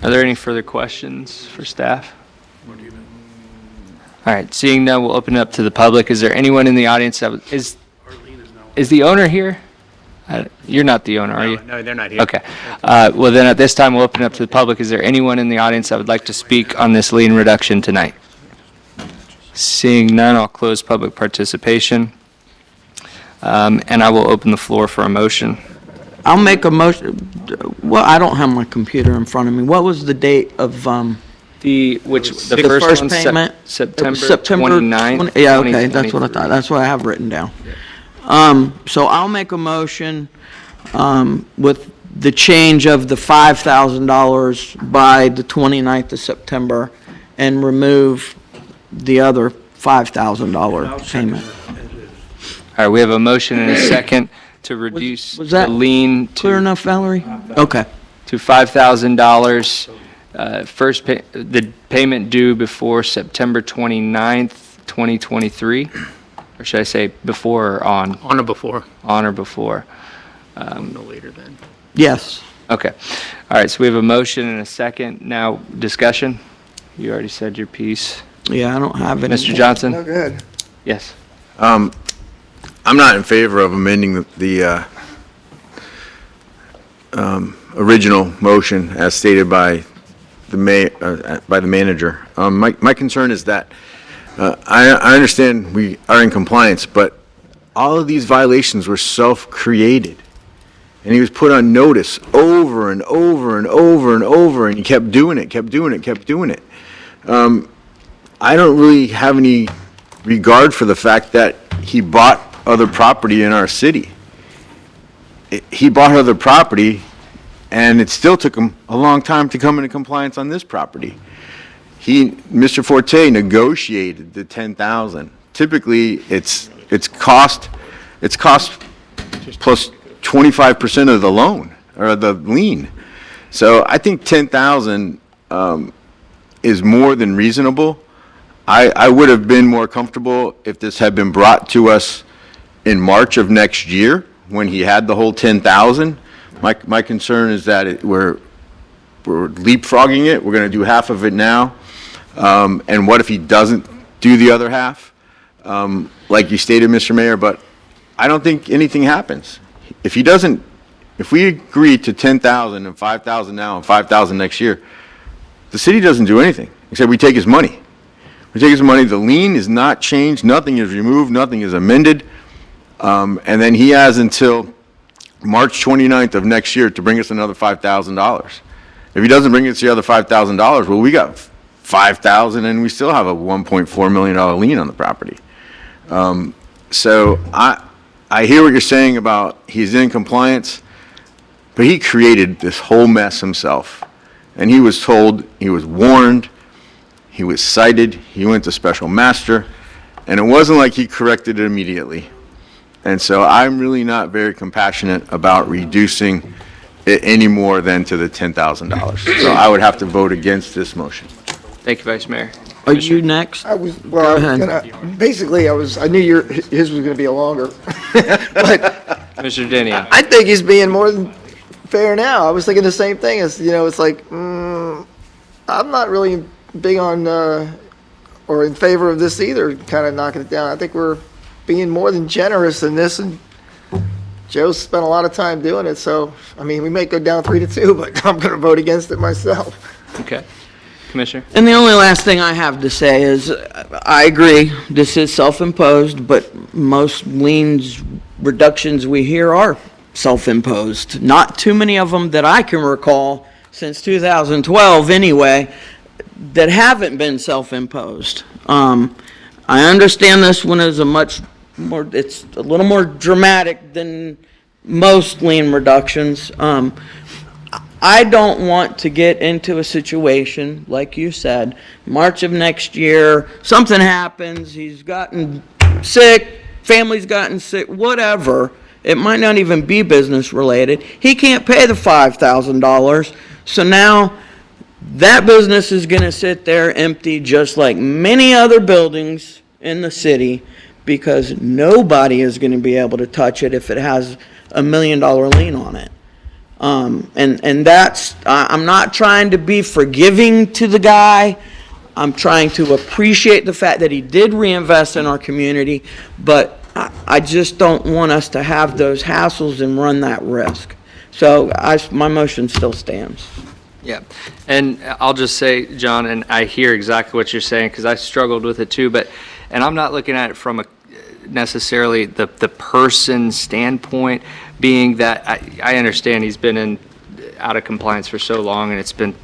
[SPEAKER 2] Are there any further questions for staff? All right, seeing none, we'll open it up to the public. Is there anyone in the audience that is the owner here? You're not the owner, are you?
[SPEAKER 9] No, they're not here.
[SPEAKER 2] Okay. Well, then at this time, we'll open it up to the public. Is there anyone in the audience that would like to speak on this lien reduction tonight? Seeing none, I'll close public participation. And I will open the floor for a motion.
[SPEAKER 7] I'll make a motion, well, I don't have my computer in front of me. What was the date of,
[SPEAKER 2] The
[SPEAKER 7] the
[SPEAKER 2] first
[SPEAKER 7] first
[SPEAKER 2] one's
[SPEAKER 7] payment?
[SPEAKER 2] September
[SPEAKER 7] September
[SPEAKER 2] 29th.
[SPEAKER 7] 20 Yeah, okay, that's what I
[SPEAKER 2] 2023.
[SPEAKER 7] thought. That's what I have written down. So I'll make a motion, with the change of the $5,000 by the 29th of September and remove the other $5,000 payment.
[SPEAKER 2] All right, we have a motion and a second to reduce
[SPEAKER 7] was
[SPEAKER 2] the
[SPEAKER 7] that
[SPEAKER 2] lien
[SPEAKER 7] Clear
[SPEAKER 2] to
[SPEAKER 7] enough, Valerie? Okay.
[SPEAKER 2] $5,000. The payment due before September 29th, 2023? Or should I say before or on?
[SPEAKER 9] On or before,
[SPEAKER 2] On or before?
[SPEAKER 9] no later than.
[SPEAKER 7] Yes.
[SPEAKER 2] Okay. All right, so we have a motion and a second. Now, discussion? You already said your piece.
[SPEAKER 7] Yeah, I don't have any.
[SPEAKER 2] Mr. Johnson?
[SPEAKER 11] No, go ahead.
[SPEAKER 2] Yes.
[SPEAKER 4] I'm not in favor of amending the original motion as stated by the manager. My concern is that I understand we are in compliance, but all of these violations were self-created. And he was put on notice over and over and over and over, and he kept doing it, kept doing it, kept doing it. I don't really have any regard for the fact that he bought other property in our city. He bought other property, and it still took him a long time to come into compliance on this property. Mr. Forte negotiated the 10,000. Typically, it's cost plus 25% of the loan or the lien. So I think 10,000 is more than reasonable. I would have been more comfortable if this had been brought to us in March of next year when he had the whole 10,000. My concern is that leapfrogging it. We're going to do half of it now. And what if he doesn't do the other half? Like you stated, Mr. Mayor, but I don't think anything happens. If we agree to 10,000 and 5,000 now and 5,000 next year, the city doesn't do anything, except we take his money. We take his money, the lien is not changed, nothing is removed, nothing is amended, and then he has until March 29th of next year to bring us another $5,000. If he doesn't bring us the other $5,000, well, we got $5,000 and we still have a $1.4 million lien on the property. So I hear what you're saying about he's in compliance, but he created this whole mess himself. And he was told, he was warned, he was cited, he went to special master, and it wasn't like he corrected it immediately. And so I'm really not very compassionate about reducing it any more than to the $10,000. So I would have to vote against this motion.
[SPEAKER 2] Thank you, Vice Mayor.
[SPEAKER 7] Are you next?
[SPEAKER 11] I was, well, I was gonna, basically, I knew his was gonna be a longer. But
[SPEAKER 2] Mr. Denio.
[SPEAKER 11] I think he's being more than fair now. I was thinking the same thing as, it's like, I'm not really big on, or in favor of this either, kind of knocking it down. I think we're being more than generous in this, and Joe spent a lot of time doing it, so, we may go down 3-2, but I'm gonna vote against it myself.
[SPEAKER 2] Okay. Commissioner?
[SPEAKER 7] And the only last thing I have to say is, I agree, this is self-imposed, but most liens reductions we hear are self-imposed. Not too many of them that I can recall since 2012 anyway, that haven't been self-imposed. I understand this one is it's a little more dramatic than most lien reductions. I don't want to get into a situation, like you said, March of next year, something happens, he's gotten sick, family's gotten sick, whatever. It might not even be business related. He can't pay the $5,000. So now that business is going to sit there empty just like many other buildings in the city, because nobody is going to be able to touch it if it has $1 million lien on it. And that's, I'm not trying to be forgiving to the guy. I'm trying to appreciate the fact that he did reinvest in our community, but I just don't want us to have those hassles and run that risk. So my motion still stands.
[SPEAKER 2] Yeah, and I'll just say, John, and I hear exactly what you're saying, because I struggled with it too, and I'm not looking at it from necessarily the person standpoint, being that I understand he's been out of compliance for so long, and it's been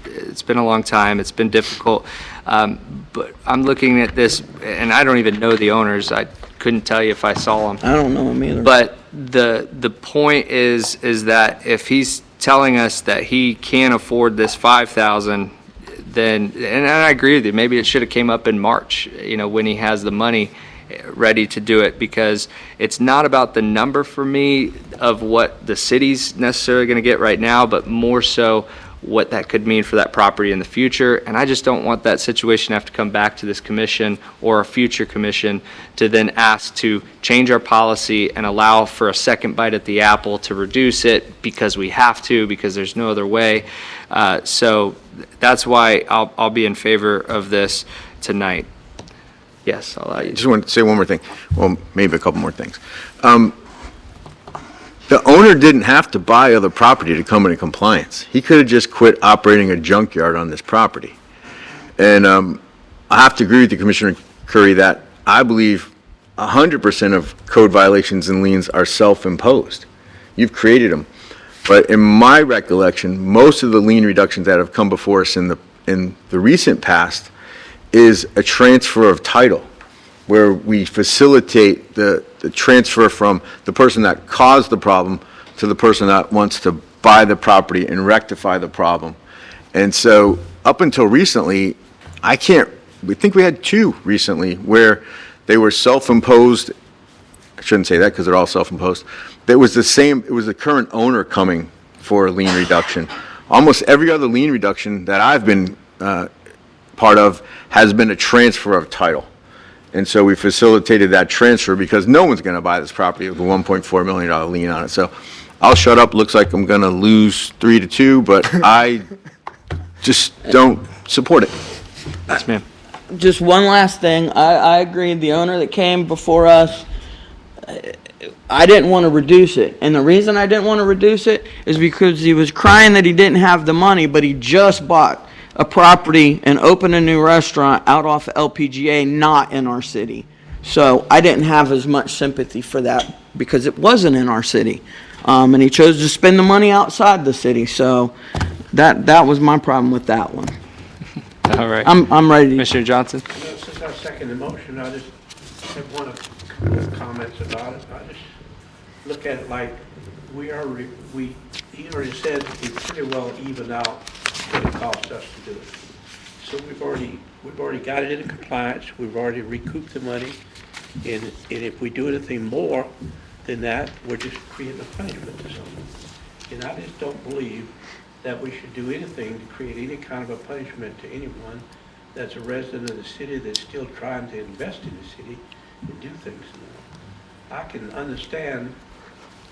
[SPEAKER 2] a long time, it's been difficult, but I'm looking at this, and I don't even know the owners, I couldn't tell you if I saw them.
[SPEAKER 7] I don't know him either.
[SPEAKER 2] But the point is that if he's telling us that he can't afford this $5,000, then, and I agree with you, maybe it should have came up in March, when he has the money ready to do it, because it's not about the number for me of what the city's necessarily going to get right now, but more so what that could mean for that property in the future. And I just don't want that situation to have to come back to this commission or a future commission to then ask to change our policy and allow for a second bite at the apple to reduce it because we have to, because there's no other way. So that's why I'll be in favor of this tonight. Yes, I'll allow you.
[SPEAKER 4] Just want to say one more thing. Well, maybe a couple more things. The owner didn't have to buy other property to come into compliance. He could have just quit operating a junkyard on this property. And I have to agree with you, Commissioner Curry, that I believe 100% of code violations and liens are self-imposed. You've created them. But in my recollection, most of the lien reductions that have come before us in the recent past is a transfer of title, where we facilitate the transfer from the person that caused the problem to the person that wants to buy the property and rectify the problem. And so up until recently, we think we had two recently where they were self-imposed. I shouldn't say that because they're all self-imposed. It was the current owner coming for a lien reduction. Almost every other lien reduction that I've been part of has been a transfer of title. And so we facilitated that transfer because no one's going to buy this property with a $1.4 million lien on it. So I'll shut up. Looks like I'm going to lose 3-2, but I just don't support it.
[SPEAKER 2] Yes, ma'am.
[SPEAKER 7] Just one last thing. I agree, the owner that came before us, I didn't want to reduce it. And the reason I didn't want to reduce it is because he was crying that he didn't have the money, but he just bought a property and opened a new restaurant out off LPGA, not in our city. So I didn't have as much sympathy for that because it wasn't in our city. And he chose to spend the money outside the city. So that was my problem with that one.
[SPEAKER 2] All right.
[SPEAKER 7] I'm ready.
[SPEAKER 2] Commissioner Johnson?
[SPEAKER 12] Since I second the motion, I just have one couple of comments about it. I just look at it like he already said we pretty well evened out what it costs us to do it. So we've already got it into compliance, we've already recouped the money, and if we do anything more than that, we're just creating a punishment to someone. And I just don't believe that we should do anything to create any kind of a punishment to anyone that's a resident of the city that's still trying to invest in the city and do things. I can understand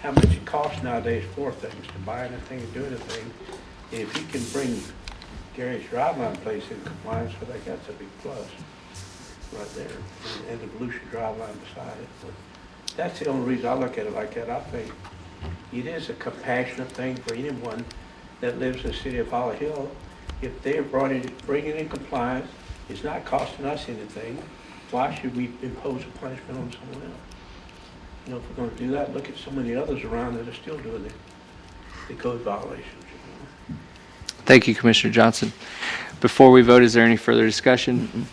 [SPEAKER 12] how much it costs nowadays for things, to buy anything and do anything. And if he can bring Gary's Driveline place in compliance, I think that's a big plus right there. And the Volusia Driveline beside it. But that's the only reason I look at it like that. I think it is a compassionate thing for anyone that lives in the city of Holly Hill. If they're bring it in compliance, it's not costing us anything, why should we impose a punishment on someone else? You know, if we're gonna do that, look at so many others around that are still doing the code violations, you know?
[SPEAKER 2] Thank you, Commissioner Johnson. Before we vote, is there any further discussion?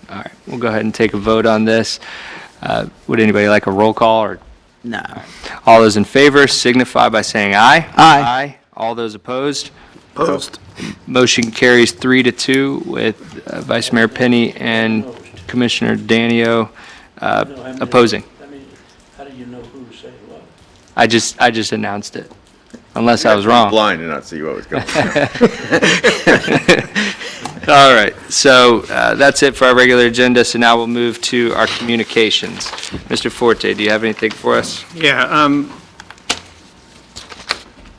[SPEAKER 2] All right, we'll go ahead and take a vote on this. Would anybody like a roll call, or?
[SPEAKER 7] No.
[SPEAKER 2] All those in favor signify by saying aye.
[SPEAKER 7] Aye.
[SPEAKER 2] All those opposed?
[SPEAKER 4] Opposed.
[SPEAKER 2] Motion carries 3-2 with Vice Mayor Penny and Commissioner Danio opposing.
[SPEAKER 12] I mean, how do you know who to say what?
[SPEAKER 2] I just announced it, unless I was wrong.
[SPEAKER 4] Blind and not see what was going on.
[SPEAKER 2] All right, so that's it for our regular agenda, so now we'll move to our communications. Mr. Forte, do you have anything for us?
[SPEAKER 9] Yeah,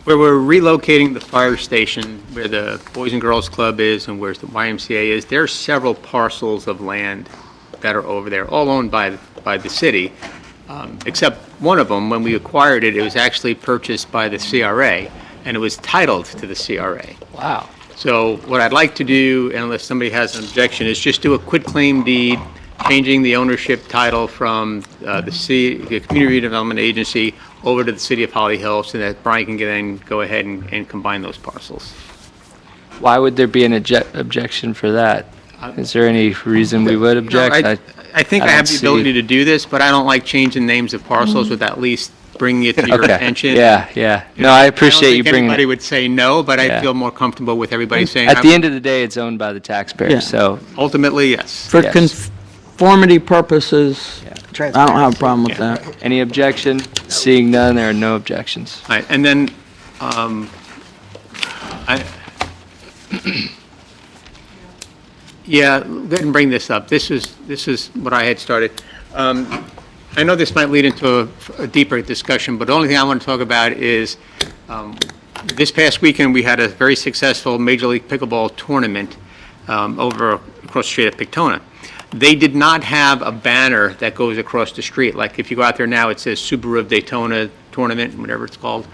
[SPEAKER 9] where we're relocating the fire station, where the Boys and Girls Club is and where the YMCA is, there are several parcels of land that are over there, all owned by the city, except one of them, when we acquired it, it was actually purchased by the CRA, and it was titled to the CRA.
[SPEAKER 2] Wow.
[SPEAKER 9] So what I'd like to do, unless somebody has an objection, is just do a quitclaim deed, changing the ownership title from the Community Redevelopment Agency over to the City of Holly Hill, so that Brian can then go ahead and combine those parcels.
[SPEAKER 2] Why would there be an objection for that? Is there any reason we would object?
[SPEAKER 9] I think I
[SPEAKER 2] don't
[SPEAKER 9] have the
[SPEAKER 2] see-
[SPEAKER 9] ability to do this, but I don't like changing names of parcels without at least bringing it to your
[SPEAKER 2] Okay,
[SPEAKER 9] attention.
[SPEAKER 2] yeah. No, I appreciate you
[SPEAKER 9] I don't think
[SPEAKER 2] bringing
[SPEAKER 9] anybody
[SPEAKER 2] it.
[SPEAKER 9] would say no, but I
[SPEAKER 2] Yeah.
[SPEAKER 9] feel more comfortable with everybody saying.
[SPEAKER 2] At the end of the day, it's owned by the taxpayer,
[SPEAKER 7] Yeah.
[SPEAKER 2] so,
[SPEAKER 9] Ultimately, yes.
[SPEAKER 7] For
[SPEAKER 2] Yes.
[SPEAKER 7] conformity purposes, I don't have a problem with
[SPEAKER 9] Yeah.
[SPEAKER 7] that.
[SPEAKER 2] any objection? Seeing none, there are no objections.
[SPEAKER 9] All right, and then, yeah, go ahead and bring this up. This is what I had started. I know this might lead into a deeper discussion, but the only thing I want to talk about is, this past weekend, we had a very successful Major League Pickleball tournament over across the street at Pictona. They did not have a banner that goes across the street. Like if you go out there now, it says Subaru of Daytona Tournament, whatever it's called.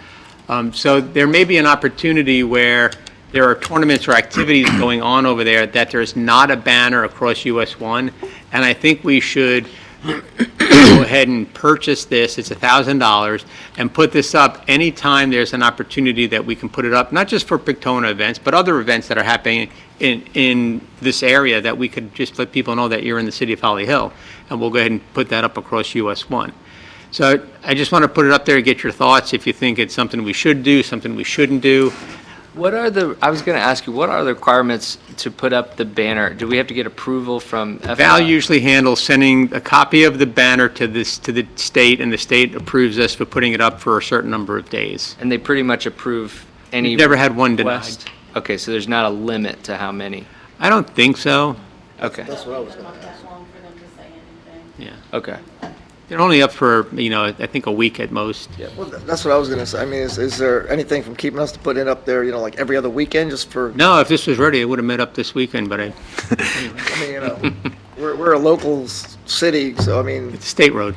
[SPEAKER 9] So there may be an opportunity where there are tournaments or activities going on over there that there's not a banner across US 1. And I think we should go ahead and purchase this. It's $1,000, and put this up anytime there's an opportunity that we can put it up, not just for Pictona events, but other events that are happening in this area, that we could just let people know that you're in the city of Holly Hill, and we'll go ahead and put that up across US 1. So I just want to put it up there and get your thoughts, if you think it's something we should do, something we shouldn't do.
[SPEAKER 2] I was going to ask you, what are the requirements to put up the banner? Do we have to get approval from FDOT?
[SPEAKER 9] Val usually handles sending a copy of the banner to the state, and the state approves us for putting it up for a certain number of days.
[SPEAKER 2] And they pretty much approve any
[SPEAKER 9] We've never had one denied.
[SPEAKER 2] request? Okay, so there's not a limit to how many?
[SPEAKER 9] I don't think so.
[SPEAKER 2] Okay,
[SPEAKER 11] That's what I was
[SPEAKER 1] Not that long for them to say anything.
[SPEAKER 9] Yeah.
[SPEAKER 2] okay.
[SPEAKER 9] They're only up for, I think a week at most.
[SPEAKER 11] Well, that's what I was gonna say. I mean, is there anything from keeping us to put it up there, like every other weekend, just for,
[SPEAKER 9] No, if this was ready, it would have met up this weekend, but
[SPEAKER 11] I mean, we're a local city, so I mean,
[SPEAKER 9] it's a state road.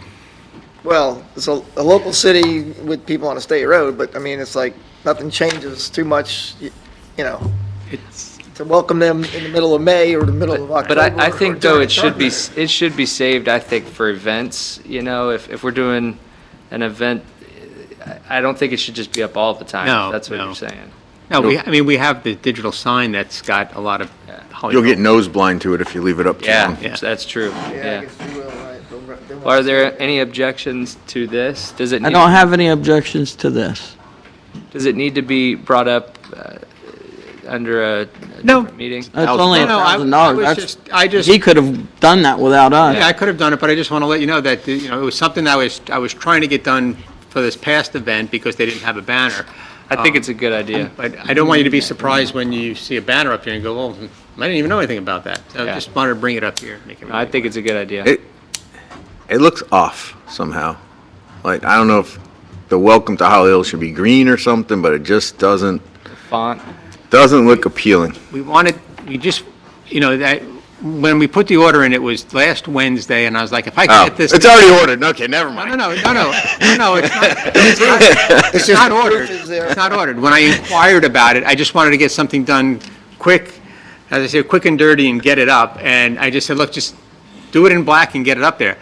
[SPEAKER 11] well, it's a local city with people on a state road, but I mean, it's like, nothing changes too much,
[SPEAKER 9] It's,
[SPEAKER 11] to welcome them in the middle of May or the middle of October.
[SPEAKER 2] But I
[SPEAKER 11] or
[SPEAKER 2] think though
[SPEAKER 11] during
[SPEAKER 2] it should be,
[SPEAKER 11] Charter.
[SPEAKER 2] it should be saved, I think, for events, if we're doing an event, I don't think it should just be up all the time.
[SPEAKER 9] No,
[SPEAKER 2] That's what
[SPEAKER 9] no.
[SPEAKER 2] you're saying.
[SPEAKER 9] no, we have the digital sign that's got a lot of Holly
[SPEAKER 4] You'll
[SPEAKER 9] Hill.
[SPEAKER 4] get nose blind to it if you leave it up too long.
[SPEAKER 2] Yeah, that's true,
[SPEAKER 11] Yeah, I
[SPEAKER 2] yeah.
[SPEAKER 11] guess you will, right. They won't
[SPEAKER 2] Are
[SPEAKER 11] see
[SPEAKER 2] there
[SPEAKER 11] it.
[SPEAKER 2] any objections to this? Does it
[SPEAKER 7] I
[SPEAKER 2] need,
[SPEAKER 7] don't have any objections to this.
[SPEAKER 2] does it need to be brought up under a
[SPEAKER 9] No.
[SPEAKER 2] different meeting?
[SPEAKER 7] It's only
[SPEAKER 9] No, I
[SPEAKER 7] $1,000.
[SPEAKER 9] was
[SPEAKER 7] That's-
[SPEAKER 9] I just,
[SPEAKER 7] He could have done that without us.
[SPEAKER 9] yeah, I could have done it, but I just want to let you know that, it was something I was trying to get done for this past event because they didn't have a banner.
[SPEAKER 2] I think it's a good idea.
[SPEAKER 9] But I don't want you to be surprised when you see a banner up here and go, well, I didn't even know anything about that. So I
[SPEAKER 2] Yeah.
[SPEAKER 9] just wanted to bring it up here. Make
[SPEAKER 2] I
[SPEAKER 9] everybody
[SPEAKER 2] think it's a good idea.
[SPEAKER 4] It looks off somehow. Like, I don't know if the welcome to Holly Hill should be green or something, but it just doesn't
[SPEAKER 2] Font,
[SPEAKER 4] look appealing.
[SPEAKER 9] we just, that, when we put the order in, it was last Wednesday, and I was like, if I could
[SPEAKER 4] Oh,
[SPEAKER 9] get this.
[SPEAKER 4] it's already ordered. Okay, never
[SPEAKER 9] No,
[SPEAKER 4] mind.
[SPEAKER 9] no, it's not, it's not ordered.
[SPEAKER 11] Proof is there.
[SPEAKER 9] It's not ordered. When I inquired about it, I just wanted to get something done quick, as I said, quick and dirty and get it up, and I just said, look, just do it in black and get it up there.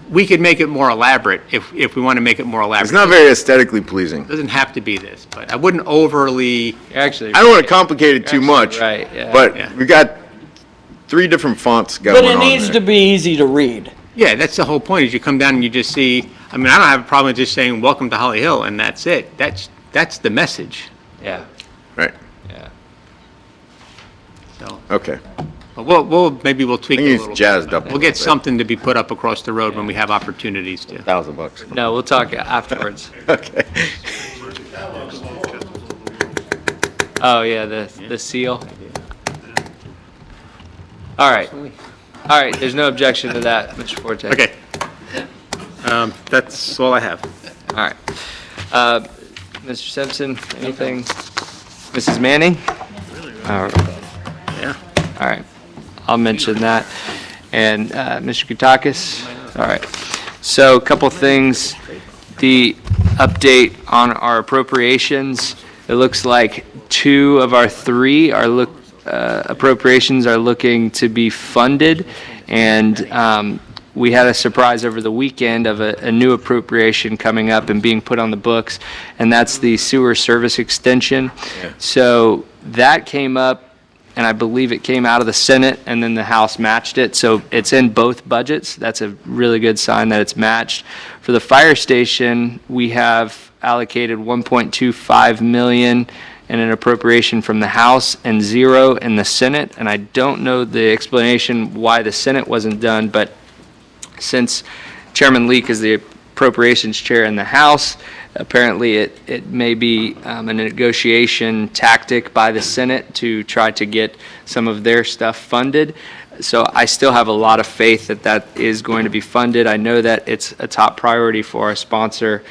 [SPEAKER 9] We could make it more elaborate if we want to make it more elaborate.
[SPEAKER 4] It's not very aesthetically pleasing.
[SPEAKER 9] It doesn't have to be this, but I wouldn't overly,
[SPEAKER 2] you're actually.
[SPEAKER 4] I don't want to complicate it too
[SPEAKER 2] Actually,
[SPEAKER 4] much.
[SPEAKER 2] right, yeah.
[SPEAKER 9] Yeah.
[SPEAKER 4] But we got 3 different fonts going
[SPEAKER 7] But
[SPEAKER 4] on
[SPEAKER 7] it needs
[SPEAKER 4] there.
[SPEAKER 7] to be easy to read.
[SPEAKER 9] yeah, that's the whole point, is you come down and you just see, I mean, I don't have a problem with just saying, welcome to Holly Hill, and that's it. That's the message,
[SPEAKER 2] Yeah,
[SPEAKER 4] Right,
[SPEAKER 2] yeah.
[SPEAKER 9] so.
[SPEAKER 4] okay.
[SPEAKER 9] But maybe we'll
[SPEAKER 4] I
[SPEAKER 9] tweak
[SPEAKER 4] think
[SPEAKER 9] it a
[SPEAKER 4] it's
[SPEAKER 9] little bit.
[SPEAKER 4] jazzed up a
[SPEAKER 9] We'll
[SPEAKER 4] little
[SPEAKER 9] get
[SPEAKER 4] bit.
[SPEAKER 9] something to be put up across the road when we have opportunities to.
[SPEAKER 4] $1,000.
[SPEAKER 2] No, we'll talk afterwards.
[SPEAKER 4] Okay.
[SPEAKER 2] Oh, yeah, the seal. All right. All right, there's no objection to that, Mr. Forte.
[SPEAKER 9] Okay. That's all I have.
[SPEAKER 2] All right. Mr. Simpson, anything? Mrs. Manning? All right.
[SPEAKER 9] Yeah.
[SPEAKER 2] All right. I'll mention that. And Mr. Kutakis? All right. So a couple things. The update on our appropriations. It looks like 2 of our 3 appropriations are looking to be funded. And we had a surprise over the weekend of a new appropriation coming up and being put on the books, and that's the sewer service extension. So that came up, and I believe it came out of the Senate, and then the House matched it. So it's in both budgets. That's a really good sign that it's matched. For the fire station, we have allocated $1.25 million in an appropriation from the House and 0 in the Senate. And I don't know the explanation why the Senate wasn't done, but since Chairman Leak is the appropriations chair in the House, apparently it may be a negotiation tactic by the Senate to try to get some of their stuff funded. So I still have a lot of faith that that is going to be funded. I know that it's a top priority for our sponsor,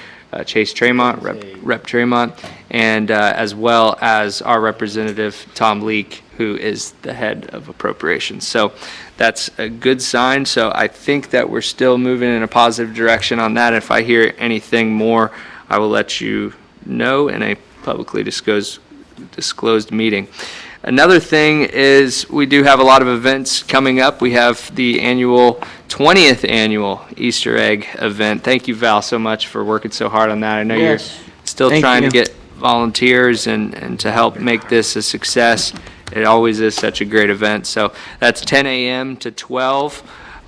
[SPEAKER 2] Chase Tremont, Rep Tremont, and as well as our representative, Tom Leak, who is the head of appropriations. So that's a good sign. So I think that we're still moving in a positive direction on that. If I hear anything more, I will let you know in a publicly disclosed meeting. Another thing is we do have a lot of events coming up. We have the 20th annual Easter egg event. Thank you, Val, so much for working so hard on that. I know
[SPEAKER 7] Yes.
[SPEAKER 2] you're still
[SPEAKER 7] Thank
[SPEAKER 2] trying
[SPEAKER 7] you.
[SPEAKER 2] to get volunteers and to help make this a success. It always is such a great event. So that's 10 a.m. to 12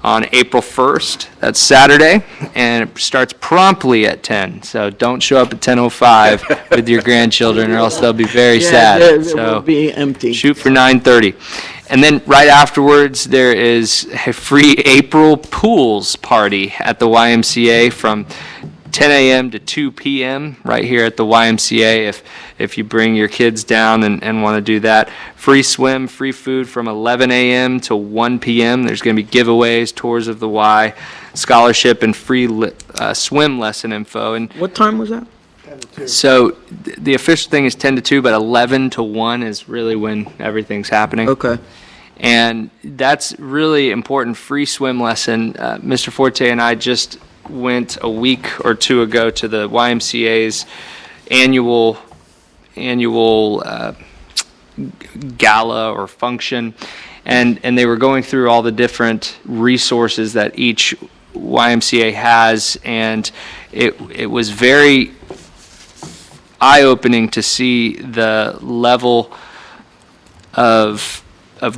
[SPEAKER 2] on April 1st. That's Saturday, and it starts promptly at 10. So don't show up at 10:05 with your grandchildren, or else they'll be very sad.
[SPEAKER 7] It
[SPEAKER 2] So
[SPEAKER 7] will be empty.
[SPEAKER 2] shoot for 9:30. And then right afterwards, there is a free April pools party at the YMCA from 10 a.m. to 2 p.m. right here at the YMCA if you bring your kids down and want to do that. Free swim, free food from 11 a.m. to 1 p.m. There's going to be giveaways, tours of the Y. scholarship and free swim lesson info. And
[SPEAKER 7] What time was that?
[SPEAKER 2] so the official thing is 10 to 2, but 11 to 1 is really when everything's happening.
[SPEAKER 7] Okay.
[SPEAKER 2] And that's really important, free swim lesson. Mr. Forte and I just went a week or two ago to the YMCA's annual gala or function, and they were going through all the different resources that each YMCA has, and it was very eye-opening to see the level of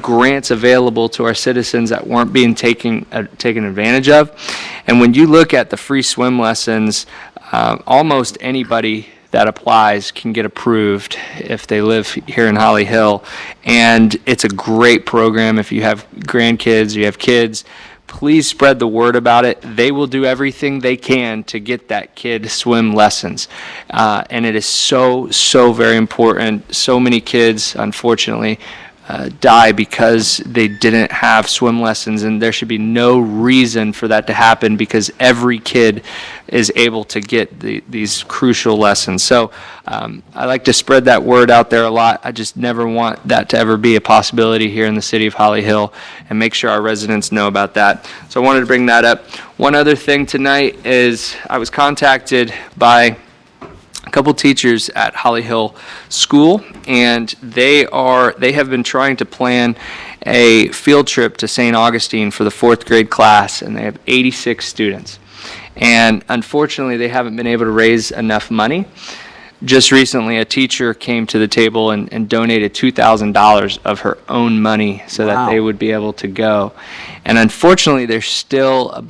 [SPEAKER 2] grants available to our citizens that weren't being taken advantage of. And when you look at the free swim lessons, almost anybody that applies can get approved if they live here in Holly Hill. And it's a great program. If you have grandkids, you have kids, please spread the word about it. They will do everything they can to get that kid swim lessons. And it is so, so very important. So many kids, unfortunately, die because they didn't have swim lessons, and there should be no reason for that to happen because every kid is able to get these crucial lessons. So I like to spread that word out there a lot. I just never want that to ever be a possibility here in the city of Holly Hill, and make sure our residents know about that. So I wanted to bring that up. One other thing tonight is I was contacted by a couple teachers at Holly Hill School, and they have been trying to plan a field trip to St. Augustine for the 4th grade class, and they have 86 students. And unfortunately, they haven't been able to raise enough money. Just recently, a teacher came to the table and donated $2,000 of her own money so that they would be able to go. And unfortunately, they're still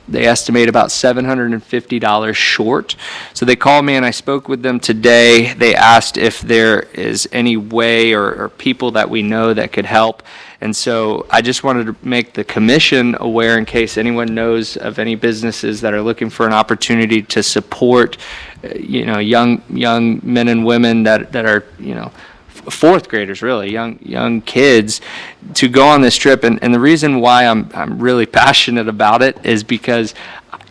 [SPEAKER 2] they estimate about $750 short. So they called me and I spoke with them today. They asked if there is any way or people that we know that could help. And so I just wanted to make the commission aware in case anyone knows of any businesses that are looking for an opportunity to support, young men and women that are, 4th graders, really, young kids, to go on this trip. And the reason why I'm really passionate about it is because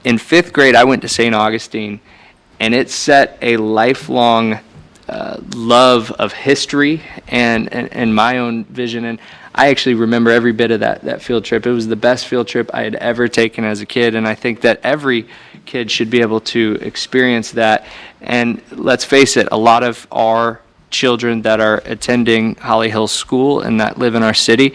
[SPEAKER 2] in 5th grade, I went to St. Augustine, and it set a lifelong love of history and my own vision. And I actually remember every bit of that field trip. It was the best field trip I had ever taken as a kid, and I think that every kid should be able to experience that. And let's face it, a lot of our children that are attending Holly Hill School and that live in our city,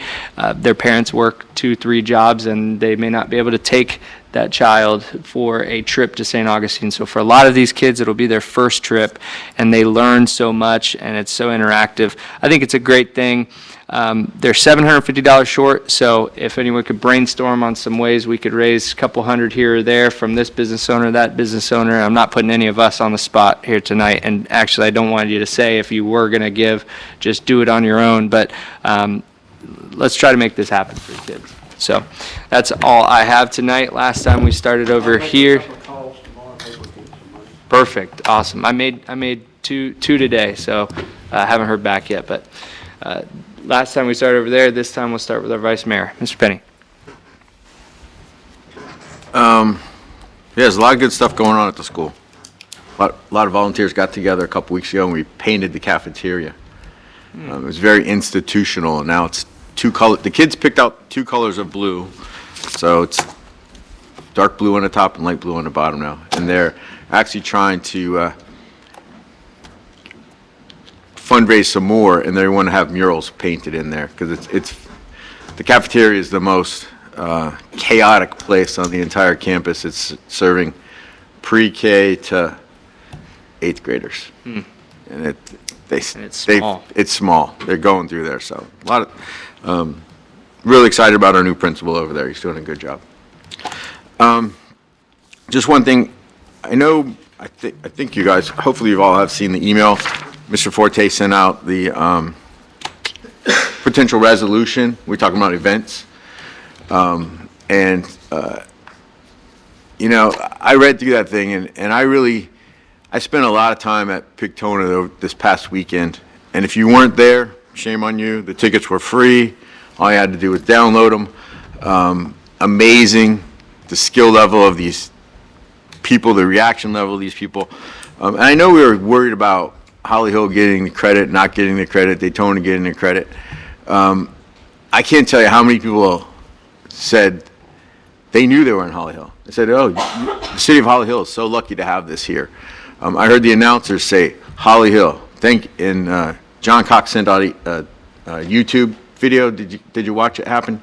[SPEAKER 2] their parents work 2-3 jobs, and they may not be able to take that child for a trip to St. Augustine. So for a lot of these kids, it'll be their first trip, and they learn so much, and it's so interactive. I think it's a great thing. They're $750 short, so if anyone could brainstorm on some ways we could raise a couple hundred here or there from this business owner, that business owner. I'm not putting any of us on the spot here tonight, and actually I don't want you to say if you were going to give, just do it on your own, but let's try to make this happen for the kids. So that's all I have tonight. Last time we started over here. Perfect, awesome. I made two today, so I haven't heard back yet, but last time we started over there, this time we'll start with our Vice Mayor. Mr. Penny.
[SPEAKER 4] There's a lot of good stuff going on at the school. A lot of volunteers got together a couple weeks ago, and we painted the cafeteria. It was very institutional, and now it's the kids picked out 2 colors of blue, so it's dark blue on the top and light blue on the bottom now. And they're actually trying to fundraise some more, and they want to have murals painted in there because the cafeteria is the most chaotic place on the entire campus. It's serving pre-K to 8th graders, and it's small. It's small. They're going through there, so a lot of really excited about our new principal over there. He's doing a good job. Just one thing, I think you guys, hopefully you all have seen the email Mr. Forte sent out, the potential resolution. We're talking about events. I read through that thing, and I spent a lot of time at Pictona this past weekend. And if you weren't there, shame on you. The tickets were free. All you had to do was download them. Amazing the skill level of these people, the reaction level of these people. And I know we were worried about Holly Hill getting the credit, not getting the credit, Daytona getting the credit. I can't tell you how many people said they knew they were in Holly Hill. They said, oh, the city of Holly Hill is so lucky to have this here. I heard the announcers say, Holly Hill, and John Cox sent out a YouTube video. Did you watch it happen?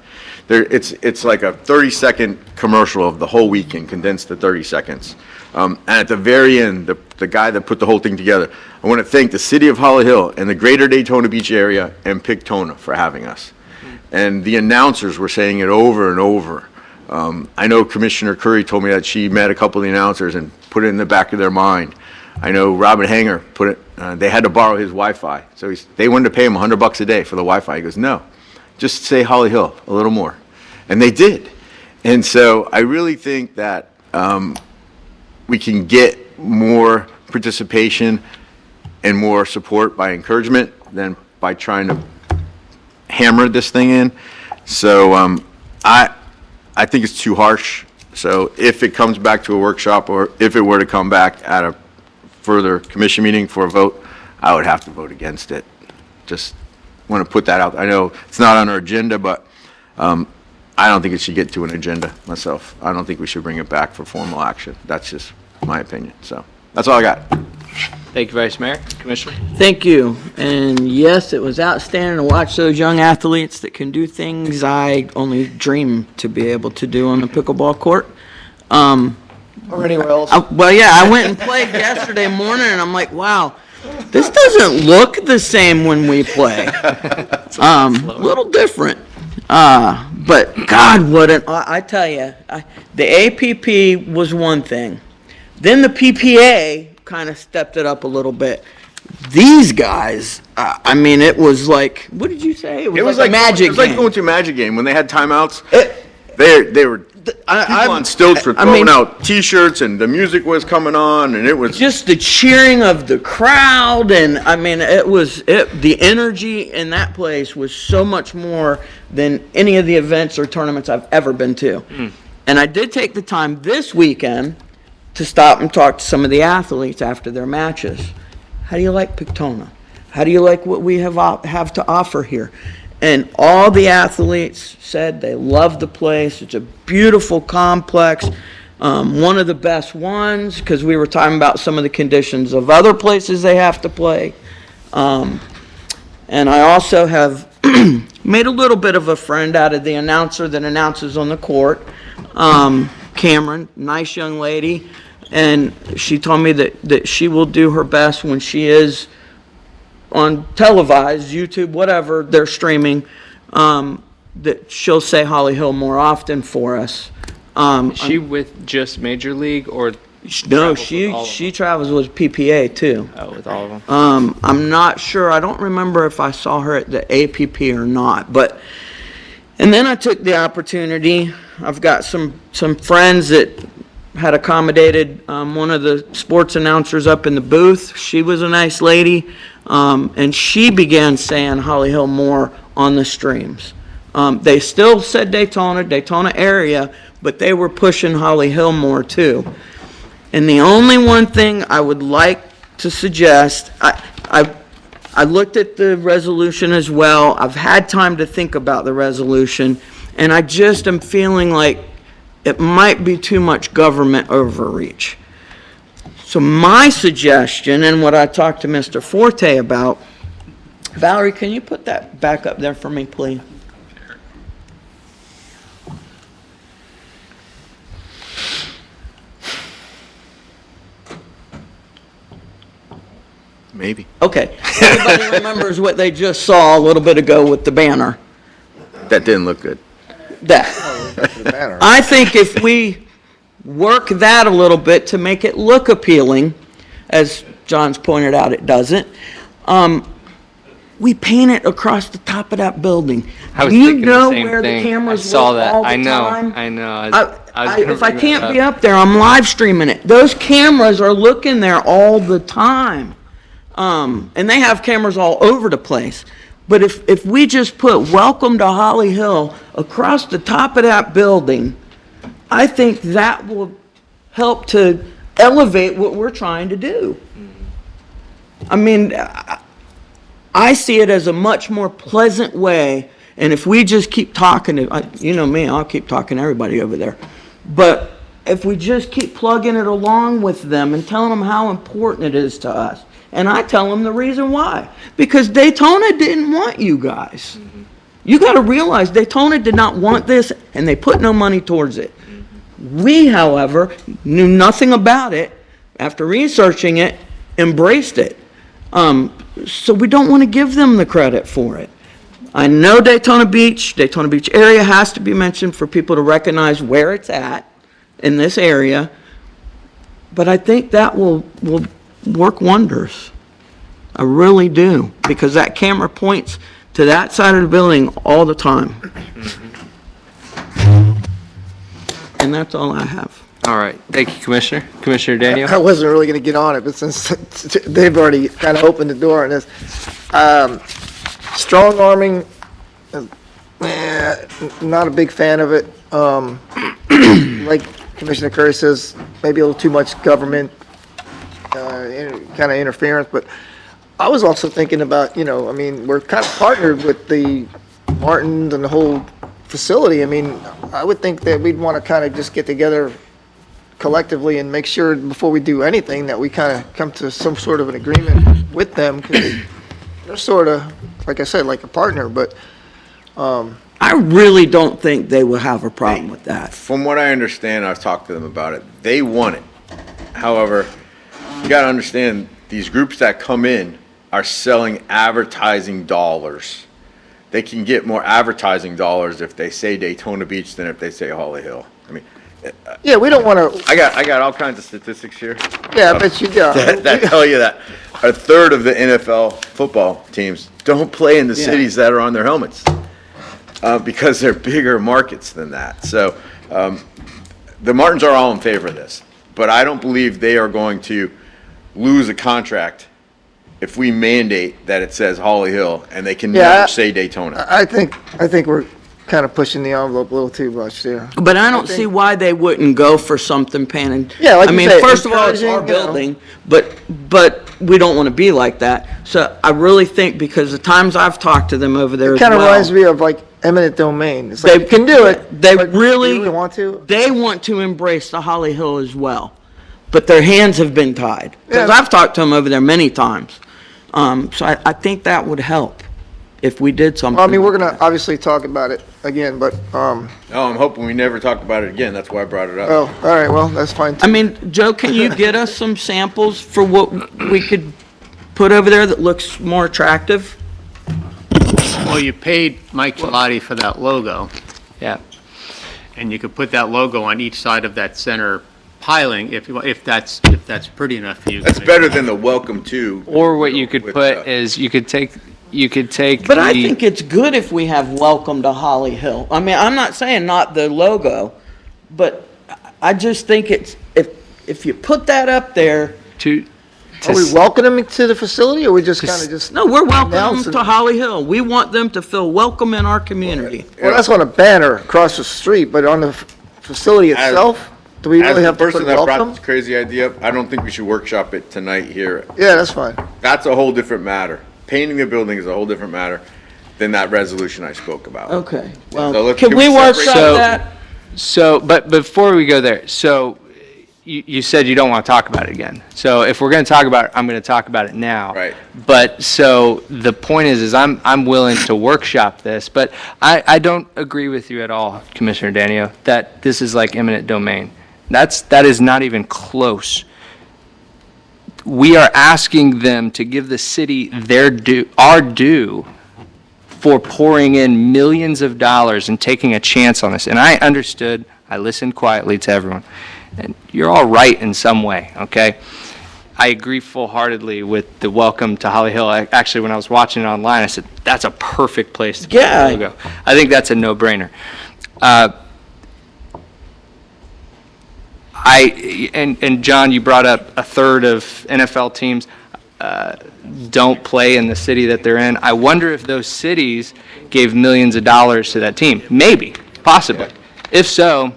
[SPEAKER 4] It's like a 30-second commercial of the whole weekend condensed to 30 seconds. And at the very end, the guy that put the whole thing together, I want to thank the city of Holly Hill and the greater Daytona Beach area and Pictona for having us. And the announcers were saying it over and over. I know Commissioner Curry told me that she met a couple of the announcers and put it in the back of their mind. I know Robin Hanger put it, they had to borrow his Wi-Fi. So they wanted to pay him $100 a day for the Wi-Fi. He goes, no, just say Holly Hill a little more. And they did. And so I really think that we can get more participation and more support by encouragement than by trying to hammer this thing in. So I think it's too harsh. So if it comes back to a workshop, or if it were to come back at a further commission meeting for a vote, I would have to vote against it. Just want to put that out. I know it's not on our agenda, but I don't think it should get to an agenda myself. I don't think we should bring it back for formal action. That's just my opinion. So that's all I got.
[SPEAKER 2] Thank you, Vice Mayor. Commissioner?
[SPEAKER 7] Thank you. And yes, it was outstanding to watch those young athletes that can do things I only dream to be able to do on the pickleball court.
[SPEAKER 11] Or anywhere else.
[SPEAKER 7] Well, yeah, I went and played yesterday morning, and I'm like, wow, this doesn't look the same when we play. A little different. But God, I tell you, the APP was one thing. Then the PPA kind of stepped it up a little bit. These guys, I mean, it was like, what did you say? It was like a magic game.
[SPEAKER 4] It was like going to a magic game. When they had timeouts, they were people on stilts were throwing out T-shirts, and the music was coming on, and it was
[SPEAKER 7] just the cheering of the crowd, and I mean, the energy in that place was so much more than any of the events or tournaments I've ever been to. And I did take the time this weekend to stop and talk to some of the athletes after their matches. How do you like Pictona? How do you like what we have to offer here? And all the athletes said they love the place. It's a beautiful complex, one of the best ones, because we were talking about some of the conditions of other places they have to play. And I also have made a little bit of a friend out of the announcer that announces on the court, Cameron, nice young lady. And she told me that she will do her best when she is on televised, YouTube, whatever they're streaming, that she'll say Holly Hill more often for us.
[SPEAKER 2] Is she with just Major League, or?
[SPEAKER 7] No, she travels with PPA too.
[SPEAKER 2] Oh, with all of them?
[SPEAKER 7] I'm not sure. I don't remember if I saw her at the APP or not. And then I took the opportunity. I've got some friends that had accommodated one of the sports announcers up in the booth. She was a nice lady, and she began saying Holly Hill more on the streams. They still said Daytona area, but they were pushing Holly Hill more too. And the only one thing I would like to suggest, I looked at the resolution as well. I've had time to think about the resolution, and I just am feeling like it might be too much government overreach. So my suggestion, and what I talked to Mr. Forte about, Valerie, can you put that back up there for me, please?
[SPEAKER 4] maybe.
[SPEAKER 7] Okay. Everybody remembers what they just saw a little bit ago with the banner.
[SPEAKER 4] That didn't look good.
[SPEAKER 7] I think if we work that a little bit to make it look appealing, as John's pointed out, it doesn't. We paint it across the top of that building.
[SPEAKER 2] I was
[SPEAKER 7] Do you
[SPEAKER 2] thinking
[SPEAKER 7] know
[SPEAKER 2] the same
[SPEAKER 7] where
[SPEAKER 2] thing.
[SPEAKER 7] the cameras
[SPEAKER 2] I saw
[SPEAKER 7] look
[SPEAKER 2] that.
[SPEAKER 7] all the
[SPEAKER 2] I know.
[SPEAKER 7] time?
[SPEAKER 2] I know. I was gonna
[SPEAKER 7] if I
[SPEAKER 2] bring
[SPEAKER 7] can't
[SPEAKER 2] that
[SPEAKER 7] be up there, I'm live streaming it. Those cameras are looking there all the time. And they have cameras all over the place. But if we just put "Welcome to Holly Hill" across the top of that building, I think that will help to elevate what we're trying to do. I mean, I see it as a much more pleasant way, and if we just keep talking, you know me, I'll keep talking to everybody over there. But if we just keep plugging it along with them and telling them how important it is to us, and I tell them the reason why. Because Daytona didn't want you guys. You got to realize Daytona did not want this, and they put no money towards it. We, however, knew nothing about it. After researching it, embraced it. So we don't want to give them the credit for it. I know Daytona Beach area has to be mentioned for people to recognize where it's at in this area. But I think that will work wonders. I really do, because that camera points to that side of the building all the time. And that's all I have.
[SPEAKER 2] All right, thank you, Commissioner. Commissioner Daniel?
[SPEAKER 11] I wasn't really going to get on it, but since they've already kind of opened the door on this, strong arming, not a big fan of it. Like Commissioner Curry says, maybe a little too much government kind of interference, but I was also thinking about, I mean, we're kind of partnered with the Martins and the whole facility. I mean, I would think that we'd want to kind of just get together collectively and make sure before we do anything that we kind of come to some sort of an agreement with them, because they're sort of, like I said, like a partner, but
[SPEAKER 7] I really don't think they will have a problem with that.
[SPEAKER 4] From what I understand, I've talked to them about it, they want it. However, you got to understand, these groups that come in are selling advertising dollars. They can get more advertising dollars if they say Daytona Beach than if they say Holly Hill. I mean,
[SPEAKER 11] yeah, we don't want to,
[SPEAKER 4] I got all kinds of statistics here
[SPEAKER 11] yeah, I bet you do.
[SPEAKER 4] that tell you that a third of the NFL football teams don't play in the cities that are on their helmets because they're bigger markets than that. So the Martins are all in favor of this, but I don't believe they are going to lose a contract if we mandate that it says Holly Hill and they can never say Daytona.
[SPEAKER 11] I think we're kind of pushing the envelope a little too much there.
[SPEAKER 7] But I don't see why they wouldn't go for something paying.
[SPEAKER 11] Yeah, like
[SPEAKER 7] I
[SPEAKER 11] you
[SPEAKER 7] mean,
[SPEAKER 11] say,
[SPEAKER 7] first of all, it's our
[SPEAKER 11] encouraging,
[SPEAKER 7] building, but we don't want to be like that. So I really think, because the times I've talked to them over there as well.
[SPEAKER 11] Kind of reminds me of like eminent domain. It's like, you can do it.
[SPEAKER 7] They
[SPEAKER 11] but
[SPEAKER 7] really
[SPEAKER 11] you really want to.
[SPEAKER 7] They want to embrace the Holly Hill as well, but their hands have been tied. Because
[SPEAKER 11] Yeah.
[SPEAKER 7] I've talked to them over there many times. So I think that would help if we did something.
[SPEAKER 11] Well, I mean, we're going to obviously talk about it again, but,
[SPEAKER 4] No, I'm hoping we never talk about it again. That's why I brought it up.
[SPEAKER 11] oh, all right, well, that's fine.
[SPEAKER 7] I mean, Joe, can you get us some samples for what we could put over there that looks more attractive?
[SPEAKER 9] Well, you paid Mike Gelati for that logo,
[SPEAKER 2] Yeah.
[SPEAKER 9] and you could put that logo on each side of that center piling if that's pretty enough for you.
[SPEAKER 4] That's better than the welcome to.
[SPEAKER 2] Or what you could
[SPEAKER 4] with,
[SPEAKER 2] put is, you could take
[SPEAKER 7] But I
[SPEAKER 2] the-
[SPEAKER 7] think it's good if we have welcome to Holly Hill. I mean, I'm not saying not the logo, but I just think it's, if you put that up there,
[SPEAKER 2] to
[SPEAKER 11] Are we welcoming them to the facility, or we just kind of just?
[SPEAKER 7] no, we're welcoming
[SPEAKER 11] announcing
[SPEAKER 7] them to
[SPEAKER 11] it?
[SPEAKER 7] Holly Hill. We want them to feel welcome in our community.
[SPEAKER 11] Well, that's on a banner across the street, but on the facility itself, do we
[SPEAKER 4] As
[SPEAKER 11] really
[SPEAKER 4] the
[SPEAKER 11] have to put
[SPEAKER 4] person that brought
[SPEAKER 11] welcome?
[SPEAKER 4] this crazy idea up, I don't think we should workshop it tonight here.
[SPEAKER 11] Yeah, that's fine.
[SPEAKER 4] That's a whole different matter. Painting the building is a whole different matter than that resolution I spoke about.
[SPEAKER 7] Okay,
[SPEAKER 4] So
[SPEAKER 7] well,
[SPEAKER 4] let's-
[SPEAKER 7] can
[SPEAKER 4] can
[SPEAKER 7] we
[SPEAKER 4] we separate-
[SPEAKER 7] workshop
[SPEAKER 2] So-
[SPEAKER 7] that?
[SPEAKER 2] So, but before we go there, so you said you don't want to talk about it again. So if we're going to talk about it, I'm going to talk about it now.
[SPEAKER 4] Right.
[SPEAKER 2] But so the point is I'm willing to workshop this, but I don't agree with you at all, Commissioner Danio, that this is like eminent domain. That is not even close. We are asking them to give the city our due for pouring in millions of dollars and taking a chance on this. And I understood, I listened quietly to everyone. And you're all right in some way, okay? I agree full-heartedly with the welcome to Holly Hill. Actually, when I was watching it online, I said, that's a perfect place to put
[SPEAKER 7] Yeah.
[SPEAKER 2] the logo. I think that's a no-brainer. And John, you brought up a third of NFL teams don't play in the city that they're in. I wonder if those cities gave millions of dollars to that team. Maybe, possibly. If so,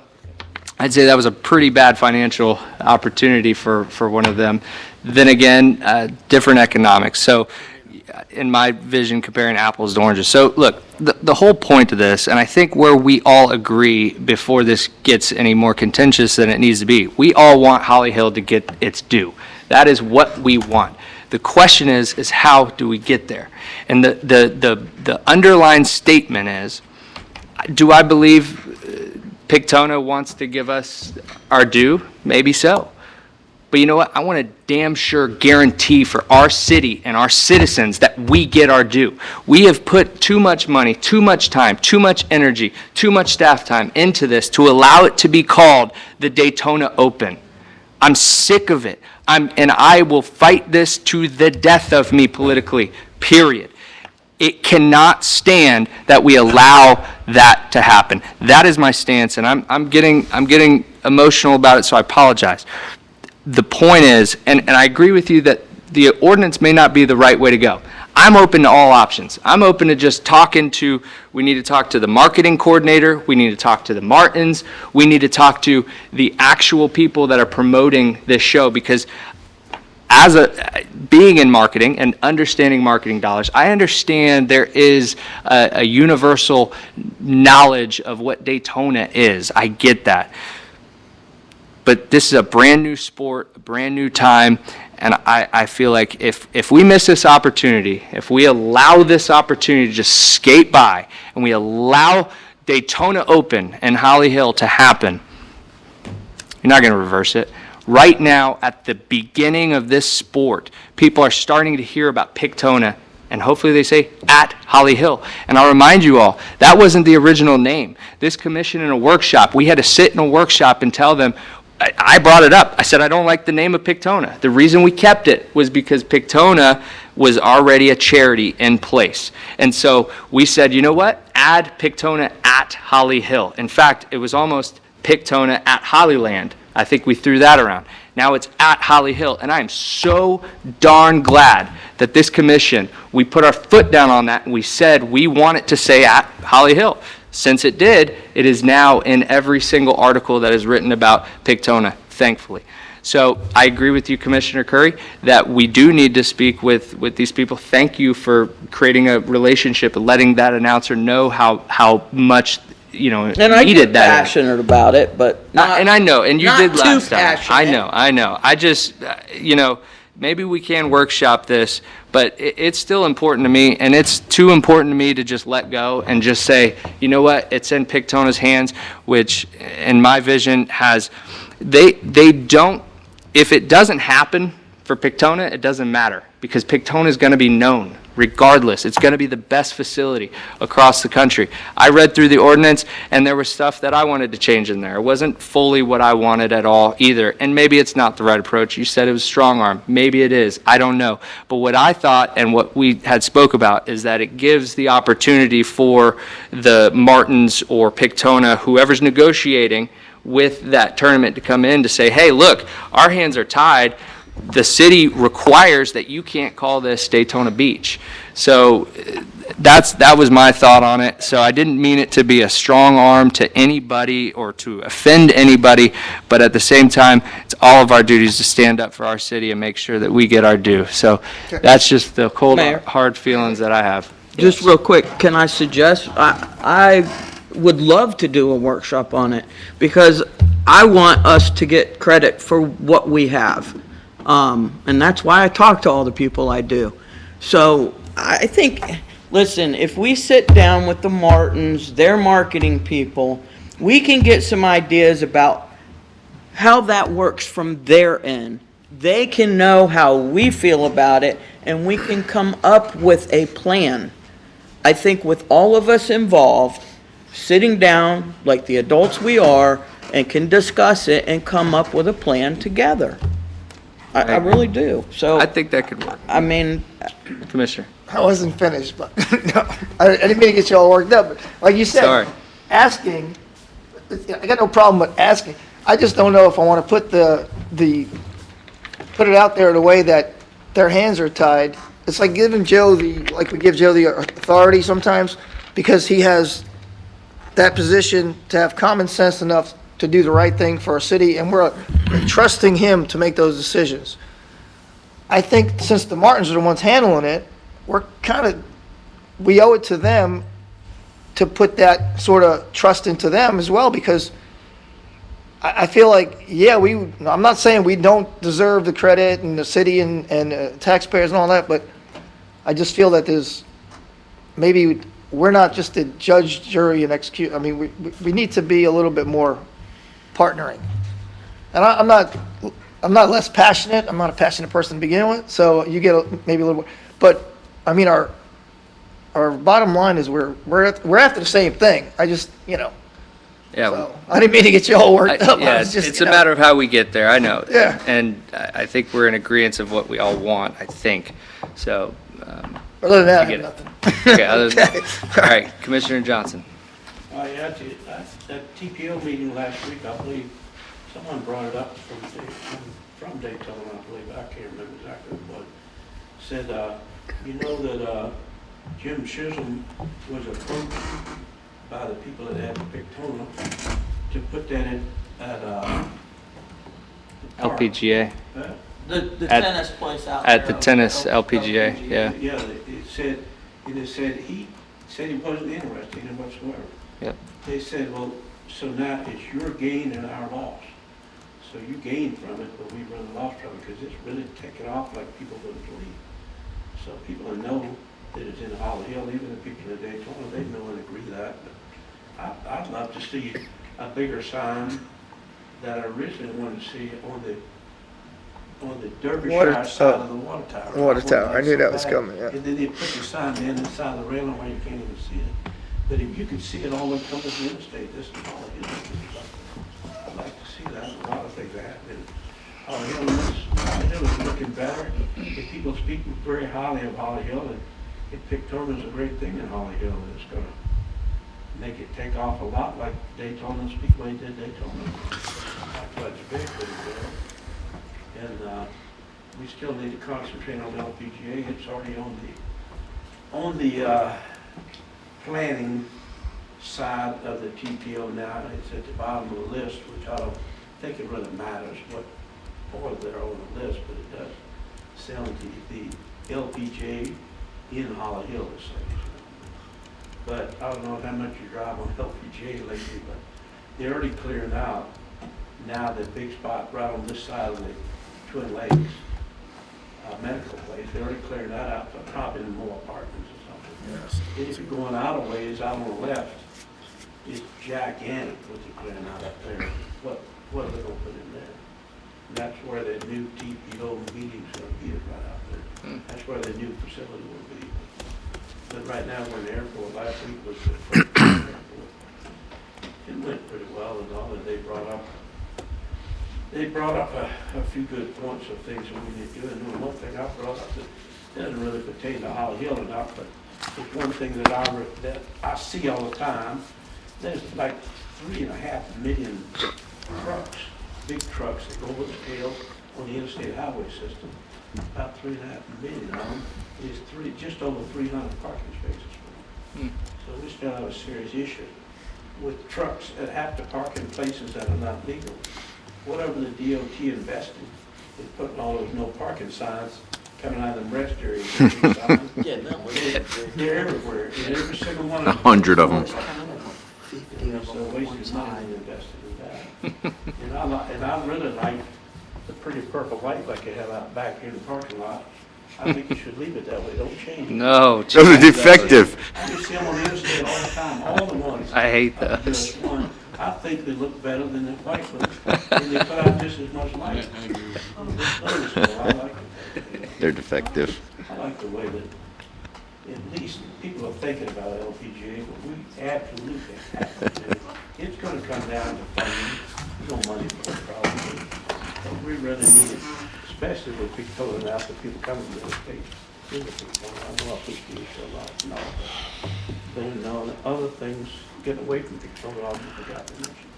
[SPEAKER 2] I'd say that was a pretty bad financial opportunity for one of them. Then again, different economics. So in my vision, comparing apples to oranges. So look, the whole point of this, and I think where we all agree before this gets any more contentious than it needs to be, we all want Holly Hill to get its due. That is what we want. The question is how do we get there? And the underlying statement is, do I believe Pictona wants to give us our due? Maybe so. But you know what? I want a damn sure guarantee for our city and our citizens that we get our due. We have put too much money, too much time, too much energy, too much staff time into this to allow it to be called the Daytona Open. I'm sick of it. And I will fight this to the death of me politically, period. It cannot stand that we allow that to happen. That is my stance, and I'm getting emotional about it, so I apologize. The point is, and I agree with you that the ordinance may not be the right way to go. I'm open to all options. I'm open to just we need to talk to the marketing coordinator, we need to talk to the Martins, we need to talk to the actual people that are promoting this show, because being in marketing and understanding marketing dollars, I understand there is a universal knowledge of what Daytona is. I get that. But this is a brand new sport, a brand new time, and I feel like if we miss this opportunity, if we allow this opportunity to just skate by, and we allow Daytona Open and Holly Hill to happen, you're not going to reverse it. Right now, at the beginning of this sport, people are starting to hear about Pictona, and hopefully they say, at Holly Hill. And I'll remind you all, that wasn't the original name. This commission in a workshop, we had to sit in a workshop and tell them, I brought it up. I said, I don't like the name of Pictona. The reason we kept it was because Pictona was already a charity in place. And so we said, you know what? Add Pictona at Holly Hill. In fact, it was almost Pictona at Hollyland. I think we threw that around. Now it's at Holly Hill. And I am so darn glad that this commission, we put our foot down on that and we said we want it to say at Holly Hill. Since it did, it is now in every single article that is written about Pictona, thankfully. So I agree with you, Commissioner Curry, that we do need to speak with these people. Thank you for creating a relationship and letting that announcer know how much
[SPEAKER 7] And I
[SPEAKER 2] needed
[SPEAKER 7] get
[SPEAKER 2] that.
[SPEAKER 7] passionate about it, but not,
[SPEAKER 2] And I know, and you
[SPEAKER 7] not
[SPEAKER 2] did
[SPEAKER 7] too
[SPEAKER 2] last time.
[SPEAKER 7] passionate.
[SPEAKER 2] I know. I just, maybe we can workshop this, but it's still important to me, and it's too important to me to just let go and just say, you know what, it's in Pictona's hands, which, in my vision, they don't, if it doesn't happen for Pictona, it doesn't matter, because Pictona is going to be known regardless. It's going to be the best facility across the country. I read through the ordinance, and there was stuff that I wanted to change in there. It wasn't fully what I wanted at all either, and maybe it's not the right approach. You said it was strong arm. Maybe it is. I don't know. But what I thought and what we had spoke about is that it gives the opportunity for the Martins or Pictona, whoever's negotiating with that tournament, to come in to say, hey, look, our hands are tied. The city requires that you can't call this Daytona Beach. So that was my thought on it. So I didn't mean it to be a strong arm to anybody or to offend anybody, but at the same time, it's all of our duties to stand up for our city and make sure that we get our due. So that's just the cold,
[SPEAKER 7] Mayor.
[SPEAKER 2] hard feelings that I have.
[SPEAKER 7] Just real quick, can I suggest, I would love to do a workshop on it, because I want us to get credit for what we have. And that's why I talk to all the people I do. So I think, listen, if we sit down with the Martins, their marketing people, we can get some ideas about how that works from their end. They can know how we feel about it, and we can come up with a plan. I think with all of us involved, sitting down like the adults we are, and can discuss it and come up with a plan together. I really do. So,
[SPEAKER 2] I think that could work.
[SPEAKER 7] I mean,
[SPEAKER 2] Commissioner.
[SPEAKER 11] I wasn't finished, but no, I didn't mean to get you all worked up. But like you said,
[SPEAKER 2] Sorry.
[SPEAKER 11] asking, I got no problem with asking. I just don't know if I want to put put it out there in a way that their hands are tied. It's like giving Joe like we give Joe the authority sometimes, because he has that position to have common sense enough to do the right thing for our city, and we're trusting him to make those decisions. I think since the Martins are the ones handling it, we owe it to them to put that sort of trust into them as well, because I feel like, yeah, I'm not saying we don't deserve the credit and the city and taxpayers and all that, but I just feel that maybe we're not just the judge, jury, and execute. I mean, we need to be a little bit more partnering. And I'm not less passionate. I'm not a passionate person to begin with, so you get maybe a little more. But, I mean, our bottom line is we're after the same thing. I just,
[SPEAKER 2] Yeah.
[SPEAKER 11] so, I didn't mean to get you all worked up. I
[SPEAKER 2] Yeah,
[SPEAKER 11] was just,
[SPEAKER 2] it's a matter of how we get there, I know.
[SPEAKER 11] Yeah.
[SPEAKER 2] And I think we're in agreement of what we all want, I think. So,
[SPEAKER 11] Other than that, I
[SPEAKER 2] I get
[SPEAKER 11] have
[SPEAKER 2] it.
[SPEAKER 11] nothing.
[SPEAKER 2] okay, other than that. All right, Commissioner Johnson.
[SPEAKER 12] At that TPO meeting last week, I believe, someone brought it up from Daytona, I believe, I can't remember exactly what it was. Said, you know that Jim Chisholm was approached by the people that had Daytona to put that at the park.
[SPEAKER 2] LPGA.
[SPEAKER 7] The
[SPEAKER 2] At-
[SPEAKER 7] tennis place out
[SPEAKER 2] At the tennis LPGA, yeah.
[SPEAKER 12] Yeah, it said he wasn't interested in it whatsoever.
[SPEAKER 2] Yep.
[SPEAKER 12] They said, well, so now it's your gain and our loss. So you gained from it, but we really lost from it because it's really taken off like people wouldn't believe. So people that know that it's in Holly Hill, even the people in Daytona, they know and agree to that. But I'd love to see a bigger sign that I originally wanted to see on the Derbyshire side of the water tower.
[SPEAKER 11] Water tower. I knew that was
[SPEAKER 12] So
[SPEAKER 11] coming, yeah.
[SPEAKER 12] And then they put the sign there inside the railing where you can't even see it. But if you could see it all the way coming to the interstate, this is Holly Hill. I'd like to see that. A lot of things are happening. Holly Hill is looking better. If people speak very highly of Holly Hill, and if Pictona's a great thing in Holly Hill, and it's gonna make it take off a lot like Daytona Speedway did Daytona. That's big, but and we still need to concentrate on LPGA. It's already on the planning side of the TPO now. It's at the bottom of the list, which I don't think it really matters what order they're on the list, but it does sound the LPGA in Holly Hill is safe. But I don't know how much you drive on LPGA lately, but they're already clearing out now that big spot right on this side of the Twin Lakes medical place. They're already clearing that out for probably more apartments or something. Yes. If you're going out of ways, out on the left, it's gigantic what they're clearing out up there. What are they going to put in there? And that's where the new TPO meeting's going to be right out there. That's where the new facility will be. But right now, we're in the airport. Last week was the first airport. It went pretty well, and all that they brought up a few good points of things that we need to do. And one thing I brought up that doesn't really pertain to Holly Hill or not, but it's one thing that I see all the time. There's like 3.5 million trucks, big trucks that go with the tail on the interstate highway system. About 3.5 million of them is just over 300 parking spaces for them. So we still have a serious issue with trucks that have to park in places that are not legal. Whatever the DOT invested in putting all those no parking signs coming out of them rest areas. They're everywhere, in every single one of them.
[SPEAKER 4] 100 of them.
[SPEAKER 12] So wasted money invested in that. And I really like the pretty purple light like they have out back here in the parking lot. I think you should leave it that way, don't change it.
[SPEAKER 2] No.
[SPEAKER 4] Those are defective.
[SPEAKER 12] I just see them on the interstate all the time, all the ones.
[SPEAKER 2] I hate
[SPEAKER 12] Up to
[SPEAKER 2] those.
[SPEAKER 12] this one. I think they look better than the white ones, and they put out just as much light. I like it.
[SPEAKER 4] They're defective.
[SPEAKER 12] I like the way that at least people are thinking about LPGA, but we absolutely have to do it. It's gonna come down to funding, no money for it probably, but we really need it, especially with Pictola now, the people coming to the state. I know I push these a lot, no, but you know, other things, getting away from Pictola, I forgot to mention.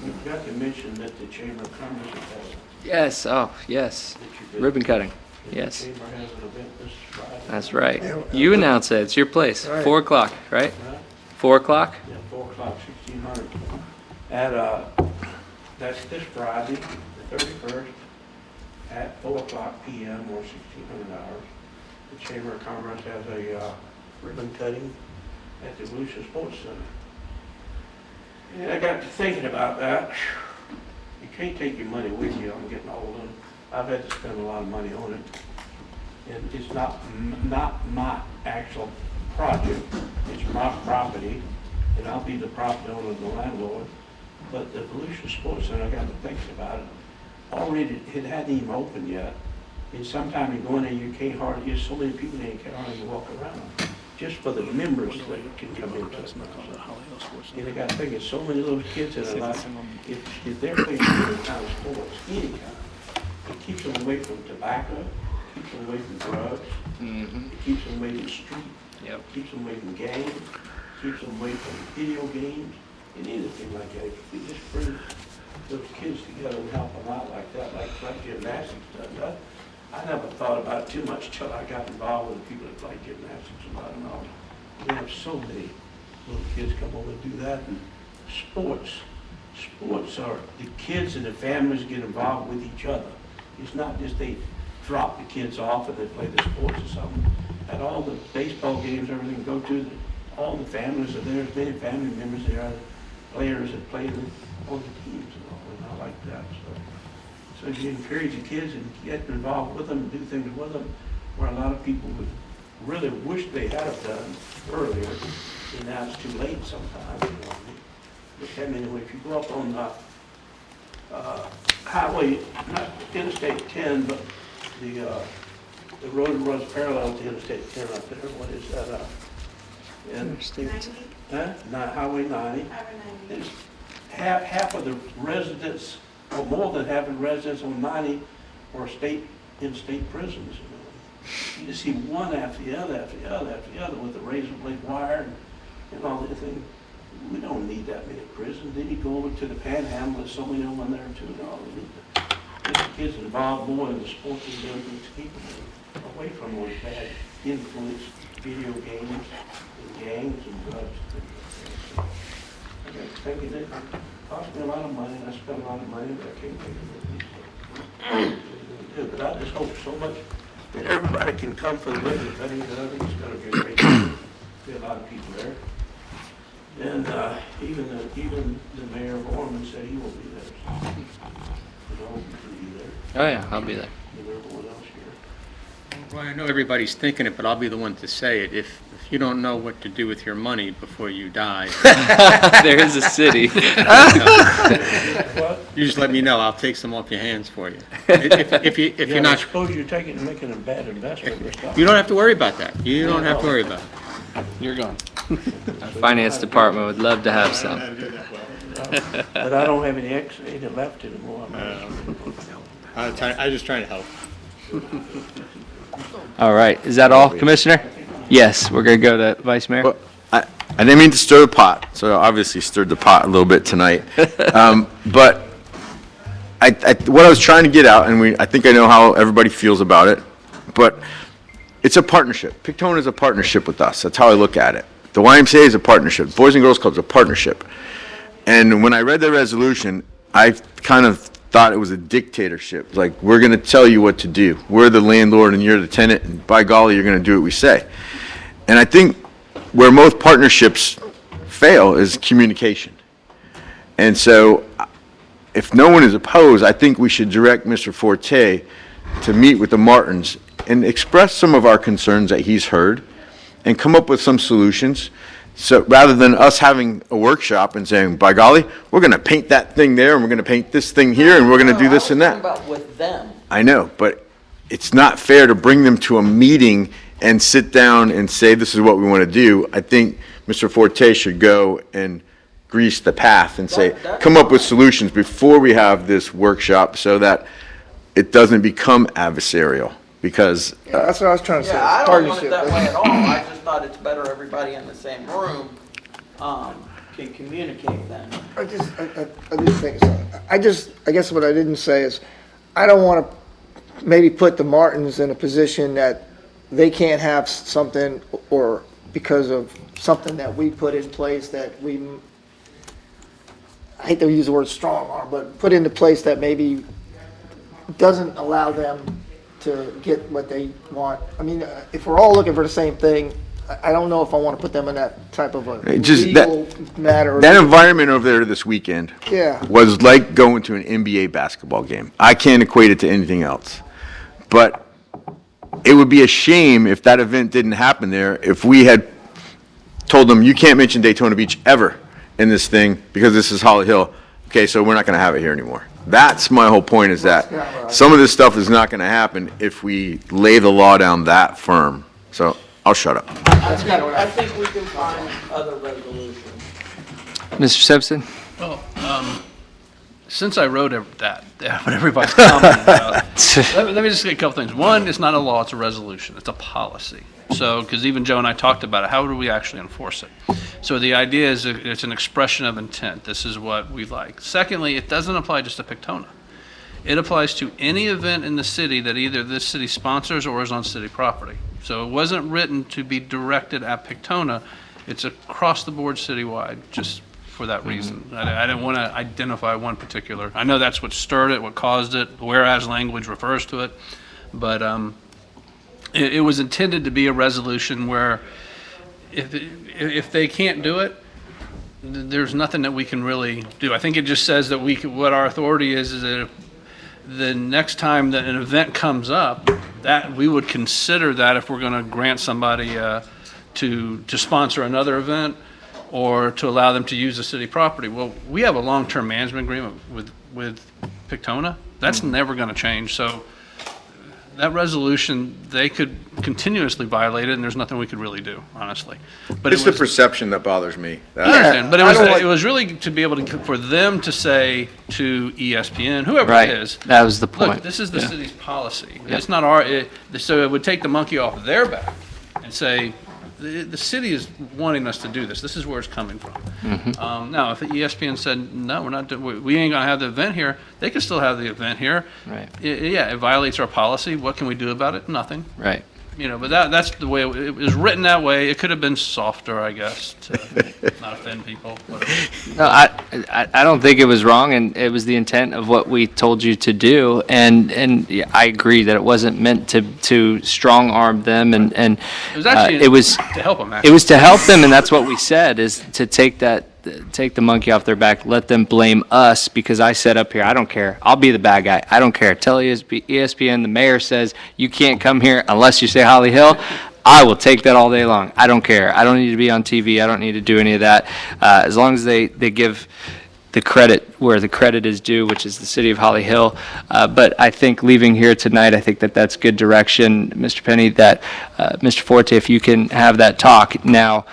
[SPEAKER 12] We forgot to mention that the Chamber of Commerce has
[SPEAKER 2] Yes, oh, yes. Ribbon cutting, yes.
[SPEAKER 12] The Chamber has an event this Friday.
[SPEAKER 2] That's right. You announce it, it's your place.
[SPEAKER 11] Right.
[SPEAKER 2] 4 o'clock, right?
[SPEAKER 12] Huh?
[SPEAKER 2] 4 o'clock?
[SPEAKER 12] Yeah, 4 o'clock, 1600. At That's this Friday, the 31st, at 4:00 PM or 1600 hours. The Chamber of Commerce has a ribbon cutting at the Volusia Sports Center. And I got to thinking about that. You can't take your money with you. I'm getting older. I've had to spend a lot of money on it. And it's not my actual project. It's my property, and I'll be the property owner, the landlord. But the Volusia Sports Center, I got to think about it. Already, it hadn't even opened yet. And sometime you go in there, you can't hardly, there's so many people there, you can't hardly walk around. Just for the members that can come into it. And I got to think, there's so many little kids that are like, if they're playing any kind of sports, any kind, it keeps them away from tobacco, keeps them away from drugs, it keeps them away from street, keeps them away from gangs, keeps them away from video games, and anything like that. If we just bring those kids together and help them out like that, like gymnastics does. I never thought about it too much till I got involved with the people that play gymnastics and I don't know. We have so many little kids come over and do that. And sports are, the kids and the families get involved with each other. It's not just they drop the kids off and they play the sports or something. At all the baseball games, everything go to, all the families are there, as many family members there are, players that play on the teams and all, and I like that. So you encourage the kids and get involved with them and do things with them, where a lot of people would really wish they had have done earlier, and now it's too late sometimes. You know. But anyway, if you go up on highway, not Interstate 10, but the road that runs parallel to Interstate 10 up there, what is that?
[SPEAKER 1] Interstate.
[SPEAKER 12] Highway 90. There's half of the residents, or more than half of the residents on 90 are in state prisons. You know. You just see one after the other, after the other, after the other, with the razor blade wire and all the thing. We don't need that many prisons. Then you go over to the Panhandle, there's so many of them there too. No, we need to get the kids involved more in the sports and everything to keep them away from those bad influence, video games, and gangs and drugs. I got to think it cost me a lot of money, and I spent a lot of money, but I can't think of it. But I just hope so much that everybody can come for the ribbon cutting, because I think it's going to be a great day. Be a lot of people there. And even the mayor of Ormond said he will be there. So, I hope you can be there.
[SPEAKER 2] Oh, yeah, I'll be there.
[SPEAKER 12] And everyone else here.
[SPEAKER 9] Well, I know everybody's thinking it, but I'll be the one to say it. If you don't know what to do with your money before you die,
[SPEAKER 2] There is a city.
[SPEAKER 9] you just let me know. I'll take some off your hands for you. If you're
[SPEAKER 12] I
[SPEAKER 9] not,
[SPEAKER 12] suppose you're taking and making a bad investment or stuff.
[SPEAKER 9] you don't have to worry about that. You don't have to worry about it.
[SPEAKER 2] You're gone. Finance department would love to have some.
[SPEAKER 12] But I don't have any left anymore.
[SPEAKER 9] I'm just trying to help.
[SPEAKER 2] All right, is that all, Commissioner? Yes, we're going to go to Vice Mayor.
[SPEAKER 4] Well, I didn't mean to stir the pot, so I obviously stirred the pot a little bit tonight. But what I was trying to get out, and I think I know how everybody feels about it, but it's a partnership. Pictone is a partnership with us. That's how I look at it. The YMCA is a partnership. Boys and Girls Club is a partnership. And when I read the resolution, I kind of thought it was a dictatorship. Like, we're going to tell you what to do. We're the landlord and you're the tenant, and by golly, you're going to do what we say. And I think where most partnerships fail is communication. And so if no one is opposed, I think we should direct Mr. Forte to meet with the Martins and express some of our concerns that he's heard and come up with some solutions. So rather than us having a workshop and saying, by golly, we're going to paint that thing there and we're going to paint this thing here and we're going to do this and that.
[SPEAKER 7] About with them.
[SPEAKER 4] I know, but it's not fair to bring them to a meeting and sit down and say, this is what we want to do. I think Mr. Forte should go and grease the path and say, come up with solutions before we have this workshop so that it doesn't become adversarial. Because
[SPEAKER 11] Yeah, that's what I was trying to say.
[SPEAKER 7] Yeah, I don't want it
[SPEAKER 11] Partnership.
[SPEAKER 7] that way at all. I just thought it's better everybody in the same room can communicate then.
[SPEAKER 11] I just think so. I guess what I didn't say is, I don't want to maybe put the Martins in a position that they can't have something, or because of something that we put in place that I hate to use the word strong arm, but put into place that maybe doesn't allow them to get what they want. I mean, if we're all looking for the same thing, I don't know if I want to put them in that type of a
[SPEAKER 4] Just that-
[SPEAKER 11] legal matter.
[SPEAKER 4] That environment over there this weekend
[SPEAKER 11] Yeah.
[SPEAKER 4] was like going to an NBA basketball game. I can't equate it to anything else. But it would be a shame if that event didn't happen there, if we had told them, you can't mention Daytona Beach ever in this thing because this is Holly Hill. Okay, so we're not going to have it here anymore. That's my whole point, is that some of this stuff is not going to happen if we lay the law down that firm. So I'll shut up.
[SPEAKER 7] I think we can find other resolutions.
[SPEAKER 2] Mr. Simpson?
[SPEAKER 10] Well, since I wrote what everybody's commenting about, let me just say a couple things. One, it's not a law, it's a resolution, it's a policy. So, because even Joe and I talked about it, how do we actually enforce it? So the idea is it's an expression of intent. This is what we like. Secondly, it doesn't apply just to Pictona. It applies to any event in the city that either this city sponsors or is on city property. So it wasn't written to be directed at Pictona. It's across the board citywide, just for that reason. I didn't want to identify one particular. I know that's what stirred it, what caused it, whereas language refers to it. But it was intended to be a resolution where if they can't do it, there's nothing that we can really do. I think it just says that what our authority is that if the next time that an event comes up, that we would consider that if we're going to grant somebody to sponsor another event or to allow them to use the city property. Well, we have a long-term management agreement with Pictona. That's never going to change. So that resolution, they could continuously violate it, and there's nothing we could really do, honestly. But
[SPEAKER 4] It's the perception that bothers me.
[SPEAKER 10] I understand, but it was really to be able to, for them to say to ESPN, whoever
[SPEAKER 2] Right.
[SPEAKER 10] it is,
[SPEAKER 2] That was the point.
[SPEAKER 10] look, this is the
[SPEAKER 2] Yeah.
[SPEAKER 10] city's policy. It's not our, so it would take the monkey off their back and say, the city is wanting us to do this. This is where it's coming from.
[SPEAKER 2] Mm-hmm.
[SPEAKER 10] Now, if the ESPN said, no, we're not, we ain't gonna have the event here, they could still have the event here.
[SPEAKER 2] Right.
[SPEAKER 10] Yeah, it violates our policy. What can we do about it? Nothing.
[SPEAKER 2] Right.
[SPEAKER 10] You know, but that's the way, it was written that way. It could have been softer, I guess, to not offend people, whatever.
[SPEAKER 2] No, I don't think it was wrong, and it was the intent of what we told you to do. And yeah, I agree that it wasn't meant to strong arm them, and
[SPEAKER 10] It was actually
[SPEAKER 2] it was
[SPEAKER 10] to help them,
[SPEAKER 2] it
[SPEAKER 10] actually.
[SPEAKER 2] was to help them, and that's what we said, is to take the monkey off their back, let them blame us, because I said up here, I don't care. I'll be the bad guy. I don't care. Tell ESPN, the mayor says you can't come here unless you say Holly Hill. I will take that all day long. I don't care. I don't need to be on TV. I don't need to do any of that. As long as they give the credit where the credit is due, which is the city of Holly Hill. But I think leaving here tonight, I think that's good direction, Mr. Penny, that Mr. Forte, if you can have that talk. Now,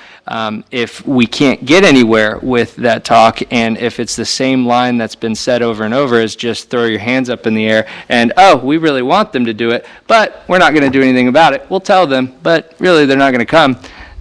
[SPEAKER 2] if we can't get anywhere with that talk, and if it's the same line that's been said over and over, is just throw your hands up in the air and, oh, we really want them to do it, but we're not going to do anything about it. We'll tell them, but really they're not going to come.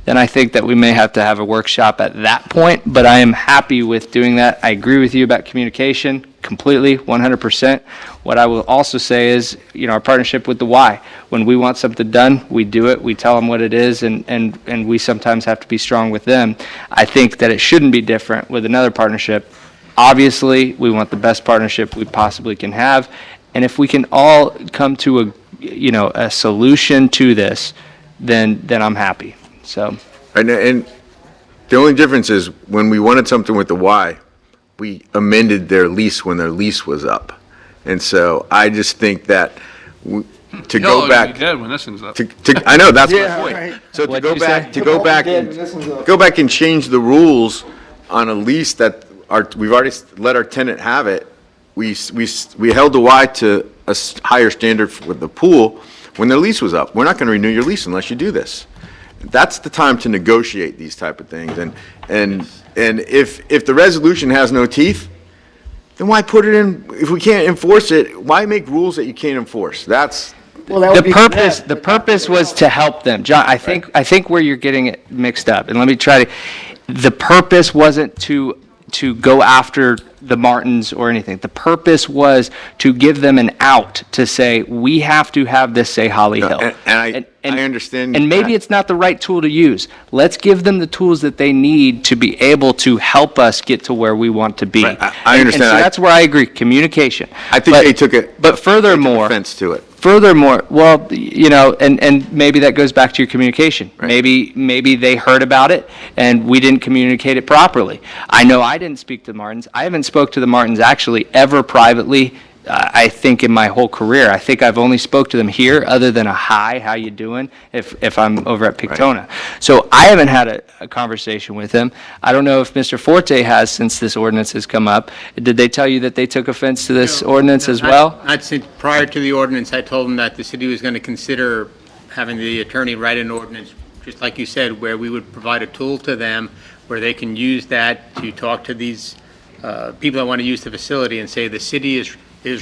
[SPEAKER 2] Then I think that we may have to have a workshop at that point, but I am happy with doing that. I agree with you about communication completely, 100%. What I will also say is, our partnership with the Y. When we want something done, we do it, we tell them what it is, and we sometimes have to be strong with them. I think that it shouldn't be different with another partnership. Obviously, we want the best partnership we possibly can have, and if we can all come to a solution to this, then I'm happy. So,
[SPEAKER 4] And the only difference is when we wanted something with the Y, we amended their lease when their lease was up. And so I just think that to go
[SPEAKER 10] Y'all
[SPEAKER 4] back.
[SPEAKER 10] be dead when this thing's up.
[SPEAKER 4] I know, that's my
[SPEAKER 11] Yeah,
[SPEAKER 4] point.
[SPEAKER 11] right.
[SPEAKER 4] So to
[SPEAKER 2] What'd
[SPEAKER 4] go
[SPEAKER 2] you
[SPEAKER 4] back,
[SPEAKER 2] say?
[SPEAKER 4] to go back
[SPEAKER 11] Dead when this one's up.
[SPEAKER 4] go back and change the rules on a lease that we've already let our tenant have it. We held the Y to a higher standard with the pool when their lease was up. We're not going to renew your lease unless you do this. That's the time to negotiate these type of things. And if the resolution has no teeth, then why put it in? If we can't enforce it, why make rules that you can't enforce? That's
[SPEAKER 11] Well, that would be for them.
[SPEAKER 2] The purpose was to help them. John, I think where you're getting it mixed up, and let me try to, the purpose wasn't to to go after the Martins or anything. The purpose was to give them an out to say, we have to have this say Holly Hill.
[SPEAKER 4] And I understand.
[SPEAKER 2] And maybe it's not the right tool to use. Let's give them the tools that they need to be able to help us get to where we want to be.
[SPEAKER 4] Right, I understand.
[SPEAKER 2] And so that's where I agree, communication.
[SPEAKER 4] I think they took it.
[SPEAKER 2] But furthermore,
[SPEAKER 4] Offense to it.
[SPEAKER 2] Furthermore, well, and maybe that goes back to your communication.
[SPEAKER 4] Right.
[SPEAKER 2] Maybe they heard about it and we didn't communicate it properly. I know I didn't speak to the Martins. I haven't spoke to the Martins actually ever privately, I think in my whole career. I think I've only spoke to them here other than a hi, how you doing, if I'm over at Pictona. So I haven't had a conversation with them. I don't know if Mr. Forte has since this ordinance has come up. Did they tell you that they took offense to this ordinance as well?
[SPEAKER 9] Not since, prior to the ordinance, I told them that the city was going to consider having the attorney write an ordinance, just like you said, where we would provide a tool to them where they can use that to talk to these people that want to use the facility and say the city is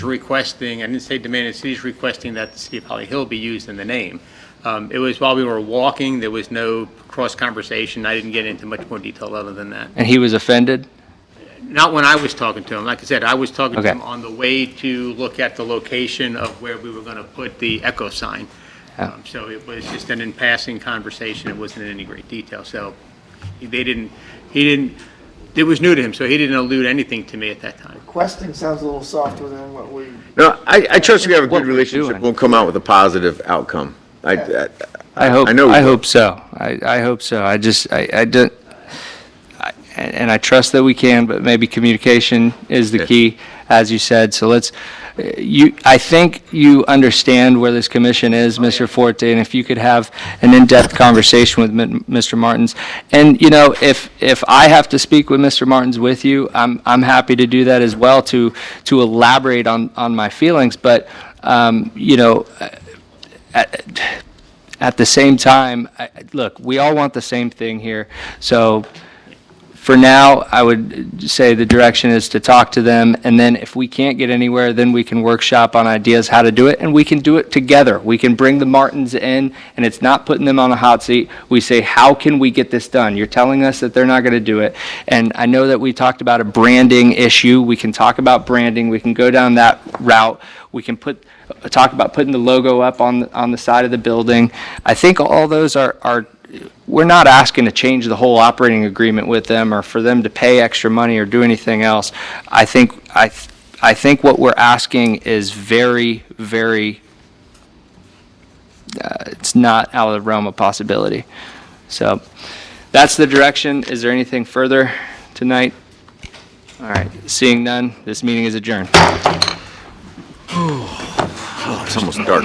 [SPEAKER 9] requesting, I didn't say demanding, the city is requesting that the city of Holly Hill be used in the name. It was while we were walking, there was no cross-conversation. I didn't get into much more detail other than that.
[SPEAKER 2] And he was offended?
[SPEAKER 9] Not when I was talking to him. Like I said, I was talking to
[SPEAKER 2] Okay.
[SPEAKER 9] him on the way to look at the location of where we were going to put the echo sign.
[SPEAKER 2] Yeah.
[SPEAKER 9] So it was just an in-passing conversation. It wasn't in any great detail. So it was new to him, so he didn't allude anything to me at that time.
[SPEAKER 11] Requesting sounds a little softer than what we.
[SPEAKER 4] No, I trust we have a
[SPEAKER 2] What
[SPEAKER 4] good
[SPEAKER 2] we're
[SPEAKER 4] relationship.
[SPEAKER 2] doing.
[SPEAKER 4] We'll come out with a positive outcome.
[SPEAKER 2] I
[SPEAKER 4] I know we will.
[SPEAKER 2] hope so. I hope so. And I trust that we can, but maybe communication is the
[SPEAKER 4] Yes.
[SPEAKER 2] key, as you said. So I think you understand where this commission is, Mr. Forte, and if you could have an in-depth conversation with Mr. Martins. And, if I have to speak with Mr. Martins with you, I'm happy to do that as well to elaborate on my feelings. But, at the same time, look, we all want the same thing here. So for now, I would say the direction is to talk to them, and then if we can't get anywhere, then we can workshop on ideas how to do it, and we can do it together. We can bring the Martins in, and it's not putting them on a hot seat. We say, how can we get this done? You're telling us that they're not going to do it. And I know that we talked about a branding issue. We can talk about branding. We can go down that route. We can talk about putting the logo up on the side of the building. I think all those are we're not asking to change the whole operating agreement with them or for them to pay extra money or do anything else. I think what we're asking is very, very, it's not out of the realm of possibility. So that's the direction. Is there anything further tonight? All right, seeing none, this meeting is adjourned.
[SPEAKER 4] Oh, it's almost dark.